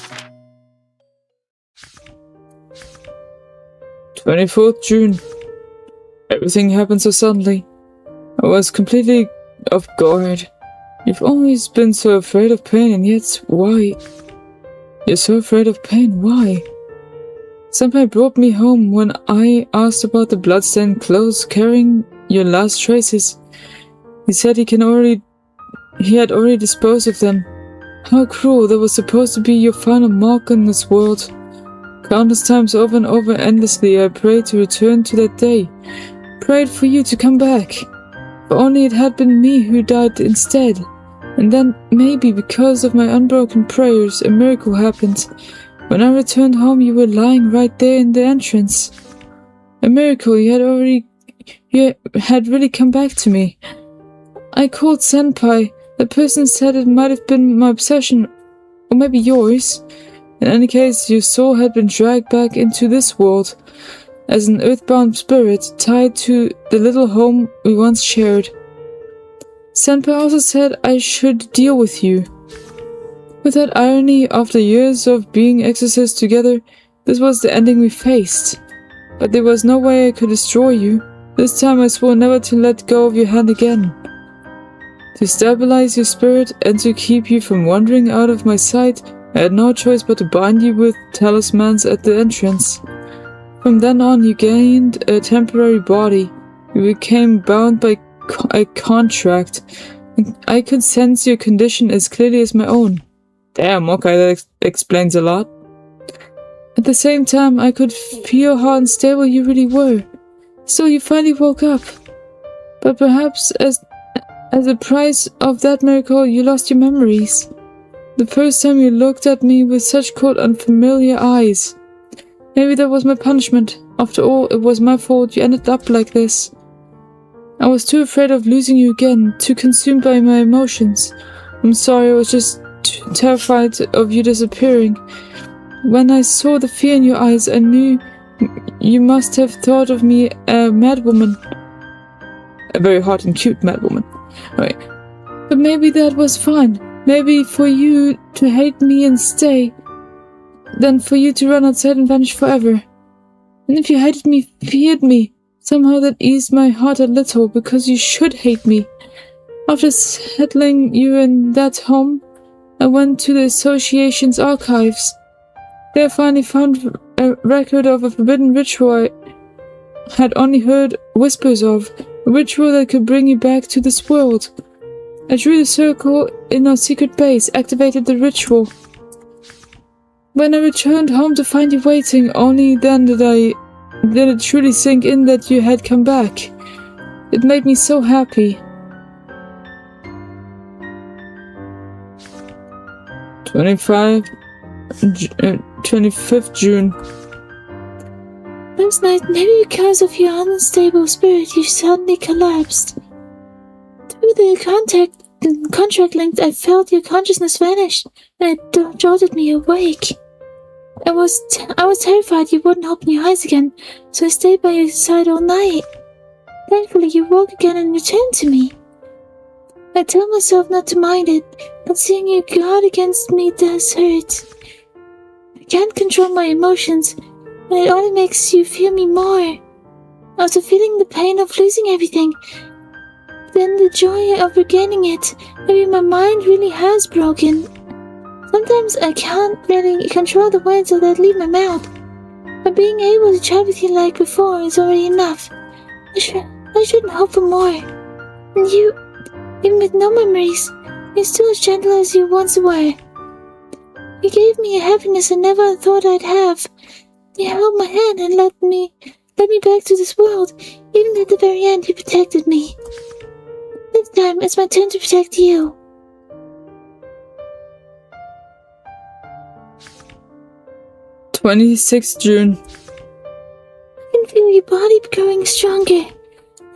24th June. Everything happened so suddenly. I was completely off guard. You've always been so afraid of pain, and yet, why? You're so afraid of pain, why? Senpai brought me home when I asked about the bloodstained clothes carrying your last traces. He said he had already disposed of them. How cruel, that was supposed to be your final mark on this world. Countless times over and over endlessly I prayed to return to that day. Prayed for you to come back. But only it had been me who died instead. And then, maybe because of my unbroken prayers, a miracle happened. When I returned home, you were lying right there in the entrance. A miracle, you had really come back to me. I called Senpai. The person said it might have been my obsession, or maybe yours. In any case, your soul had been dragged back into this world, as an earthbound spirit tied to the little home we once shared. Senpai also said I should deal with you. With that irony, after years of being exorcised together, this was the ending we faced. But there was no way I could destroy you. This time I swore never to let go of your hand again. To stabilize your spirit and to keep you from wandering out of my sight, I had no choice but to bind you with talismans at the entrance. From then on, you gained a temporary body. You became bound by a contract. I could sense your condition as clearly as my own. Damn, okay, that explains a lot. At the same time, I could feel how unstable you really were. So you finally woke up. But perhaps as a price of that miracle, you lost your memories. The first time you looked at me with such cold, unfamiliar eyes. Maybe that was my punishment. After all, it was my fault you ended up like this. I was too afraid of losing you again, too consumed by my emotions. I'm sorry, I was just terrified of you disappearing. When I saw the fear in your eyes, I knew you must have thought of me a madwoman. A very hot and cute madwoman. Right. But maybe that was fine. Maybe for you to hate me and stay, than for you to run outside and vanish forever. And if you hated me, feared me, somehow that eased my heart a little, because you should hate me. After settling you in that home, I went to the association's archives. There I finally found a record of a forbidden ritual I had only heard whispers of, a ritual that could bring you back to this world. I drew the circle in our secret base, activated the ritual. When I returned home to find you waiting, only then did it truly sink in that you had come back. It made me so happy. 25th June. Last night, maybe because of your unstable spirit, you suddenly collapsed. Through the contract link, I felt your consciousness vanish, and it jolted me awake. I was terrified you wouldn't open your eyes again, so I stayed by your side all night. Thankfully, you woke again and returned to me. I tell myself not to mind it, but seeing you guard against me does hurt. I can't control my emotions, and it only makes you fear me more. After feeling the pain of losing everything, then the joy of regaining it, maybe my mind really has broken. Sometimes I can't really control the words that leave my mouth, but being able to chat with you like before is already enough. I shouldn't hope for more. And you, even with no memories, you're still as gentle as you once were. You gave me a happiness I never thought I'd have. You held my hand and led me back to this world. Even at the very end, you protected me. This time, it's my turn to protect you. June 26th. I can feel your body growing stronger.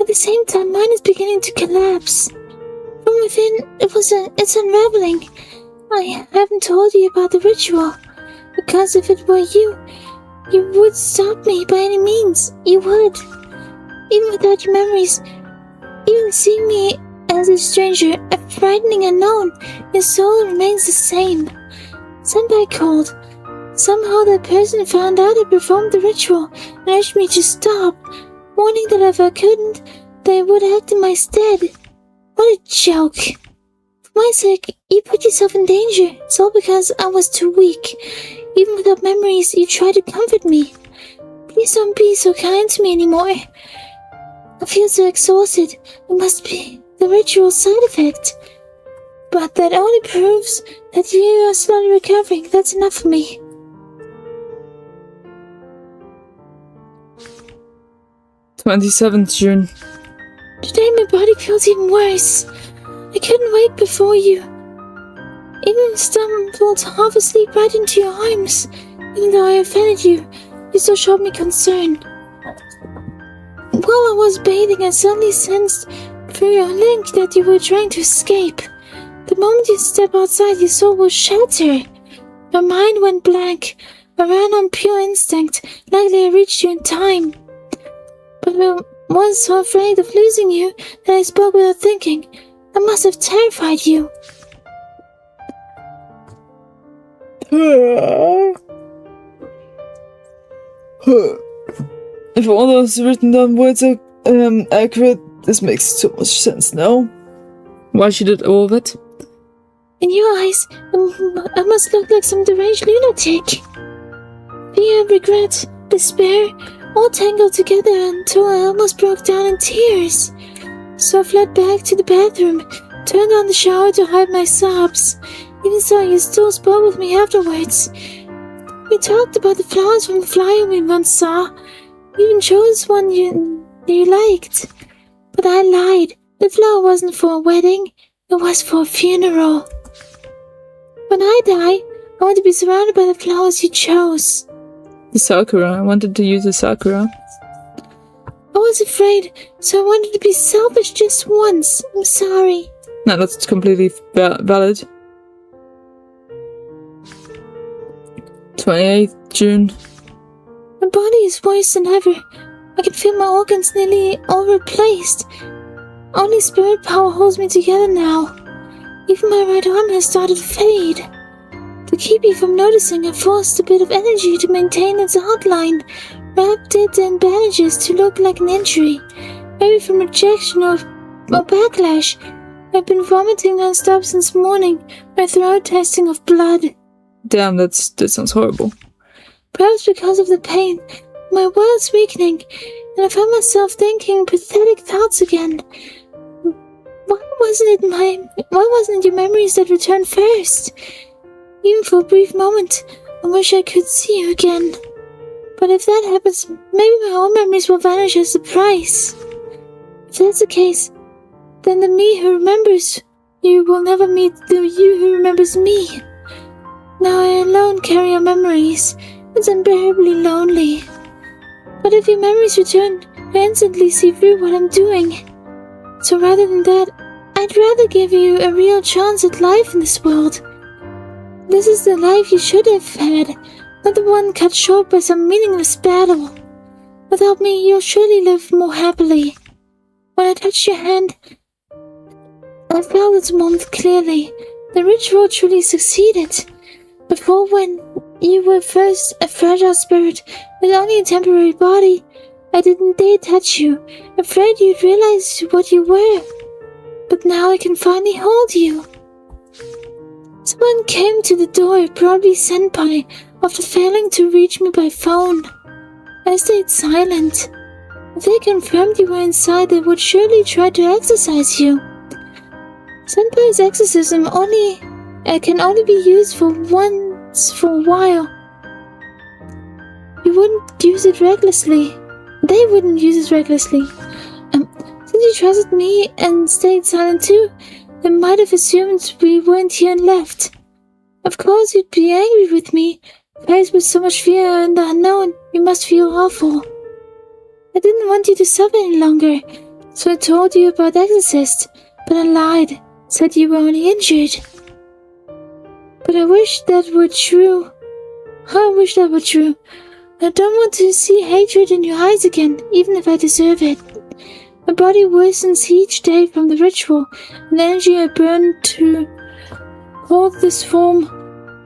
At the same time, mine is beginning to collapse. From within, it's unraveling. I haven't told you about the ritual, because if it were you, you would stop me by any means. You would. Even without your memories, even seeing me as a stranger, a frightening unknown, your soul remains the same. Senpai called. Somehow that person found out I performed the ritual and urged me to stop, warning that if I couldn't, they would act in my stead. What a joke. For my sake, you put yourself in danger. It's all because I was too weak. Even without memories, you tried to comfort me. Please don't be so kind to me anymore. I feel so exhausted. It must be the ritual side effect. but that only proves that you are slowly recovering. That's enough for me. 27th June. Today my body feels even worse. I couldn't wake before you. Even stumbled half asleep right into your arms. Even though I offended you, you still showed me concern. While I was bathing, I suddenly sensed through your link that you were trying to escape. The moment you stepped outside, your soul will shatter. My mind went blank. I ran on pure instinct. Likely I reached you in time. But I was so afraid of losing you that I spoke without thinking. I must have terrified you. If all those written down words are accurate, this makes so much sense now. Why she did all of it? In your eyes, I must look like some deranged lunatic. Fear, regret, despair, all tangled together until I almost broke down in tears. So I fled back to the bathroom, turned on the shower to hide my sobs. Even so, you still spoke with me afterwards. We talked about the flowers from the flyer we once saw. You even chose one you liked. But I lied. The flower wasn't for a wedding. It was for a funeral. When I die, I want to be surrounded by the flowers you chose. The sakura. I wanted to use the sakura. I was afraid, so I wanted to be selfish just once. I'm sorry. No, that's completely valid. 28th June. My body is worse than ever. I can feel my organs nearly all replaced. Only spirit power holds me together now. Even my right arm has started to fade. To keep you from noticing, I forced a bit of energy to maintain its outline, wrapped it in bandages to look like an injury. Maybe from rejection or backlash. I've been vomiting non-stop since morning, my throat tasting of blood. Damn, that sounds horrible. Perhaps because of the pain, my world's weakening, and I found myself thinking pathetic thoughts again. Why wasn't it your memories that returned first? Even for a brief moment, I wish I could see you again. But if that happens, maybe my own memories will vanish as the price. If that's the case, then the me who remembers you will never meet the you who remembers me. Now I alone carry your memories. It's unbearably lonely. But if your memories return, I instantly see through what I'm doing. So rather than that, I'd rather give you a real chance at life in this world. This is the life you should have had, not the one cut short by some meaningless battle. Without me, you'll surely live more happily. When I touched your hand, I felt its warmth clearly. The ritual truly succeeded. Before, when you were first a fragile spirit with only a temporary body, I didn't dare touch you, afraid you'd realize what you were. But now I can finally hold you. Someone came to the door, probably Senpai, after failing to reach me by phone. I stayed silent. If they confirmed you were inside, they would surely try to exorcise you. Senpai's exorcism can only be used for once for a while. You wouldn't use it recklessly. They wouldn't use it recklessly. Since you trusted me and stayed silent too, they might have assumed we weren't here and left. Of course you'd be angry with me. Faced with so much fear and the unknown, you must feel awful. I didn't want you to suffer any longer, so I told you about Exorcist, but I lied, said you were only injured. But I wish that were true. I wish that were true. I don't want to see hatred in your eyes again, even if I deserve it. My body worsens each day from the ritual, and the energy I burn to hold this form.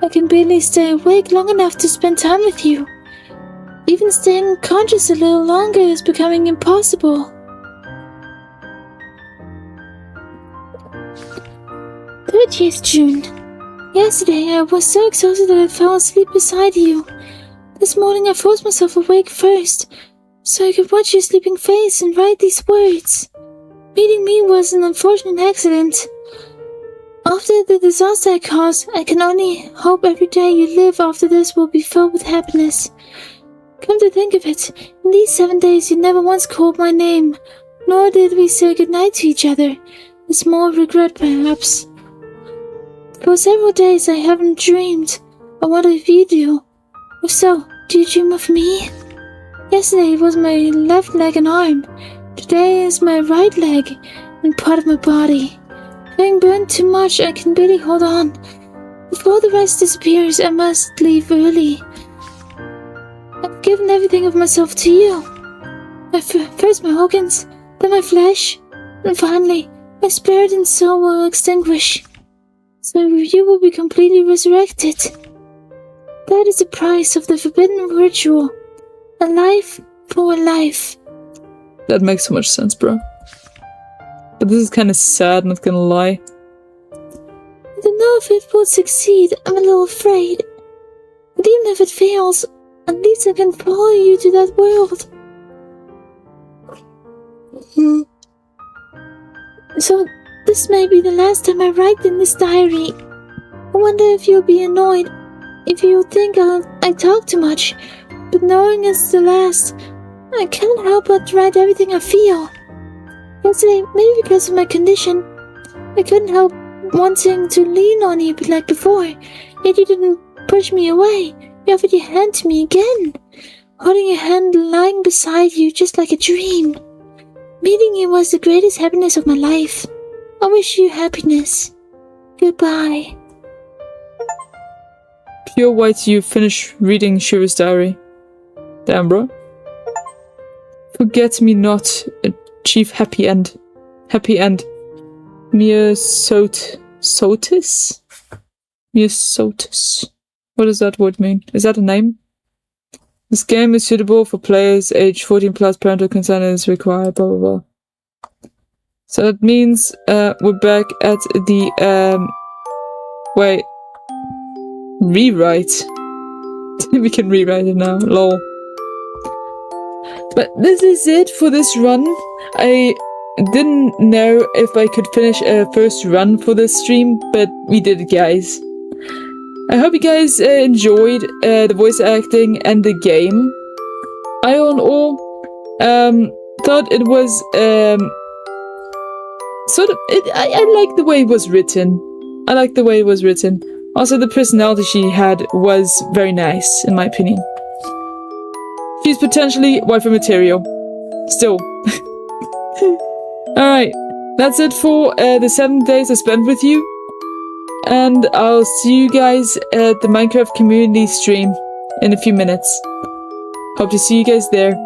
I can barely stay awake long enough to spend time with you. Even staying conscious a little longer is becoming impossible. 30th June. Yesterday, I was so exhausted that I fell asleep beside you. This morning, I forced myself awake first, so I could watch your sleeping face and write these words. Meeting me was an unfortunate accident. After the disaster I caused, I can only hope every day you live after this will be filled with happiness. Come to think of it, in these 7 days you never once called my name, nor did we say goodnight to each other. A small regret, perhaps. For several days I haven't dreamed of what if you do. If so, do you dream of me? Yesterday it was my left leg and arm. Today is my right leg and part of my body. Having burned too much, I can barely hold on. Before the rest disappears, I must leave early. I've given everything of myself to you. First my organs, then my flesh, and finally, my spirit and soul will extinguish. So you will be completely resurrected. That is the price of the forbidden ritual. A life for a life. That makes so much sense, bro. But this is kind of sad, not gonna lie. I don't know if it will succeed. I'm a little afraid. But even if it fails, at least I can follow you to that world. So, this may be the last time I write in this diary. I wonder if you'll be annoyed, if you'll think I talk too much. But knowing it's the last, I can't help but write everything I feel. Yesterday, maybe because of my condition, I couldn't help wanting to lean on you like before, yet you didn't push me away. You offered your hand to me again, holding your hand lying beside you just like a dream. Meeting you was the greatest happiness of my life. I wish you happiness. Goodbye. Pure White, you finish reading Shiro's diary. Damn, bro. Forget me not, achieve happy end. Happy end. Myosotis? Myosotis. What does that word mean? Is that a name? This game is suitable for players age 14 plus, parental consent is required, blah blah blah. So that means we're back at the wait. Rewrite. We can rewrite it now. Lol. But this is it for this run. I didn't know if I could finish a first run for this stream, but we did it, guys. I hope you guys enjoyed the voice acting and the game. I, on all, thought it was sort of. I like the way it was written. I like the way it was written. Also, the personality she had was very nice, in my opinion. She's potentially waifu material. Still. Alright, that's it for the 7 days I spent with you. And I'll see you guys at the Minecraft community stream in a few minutes. Hope to see you guys there.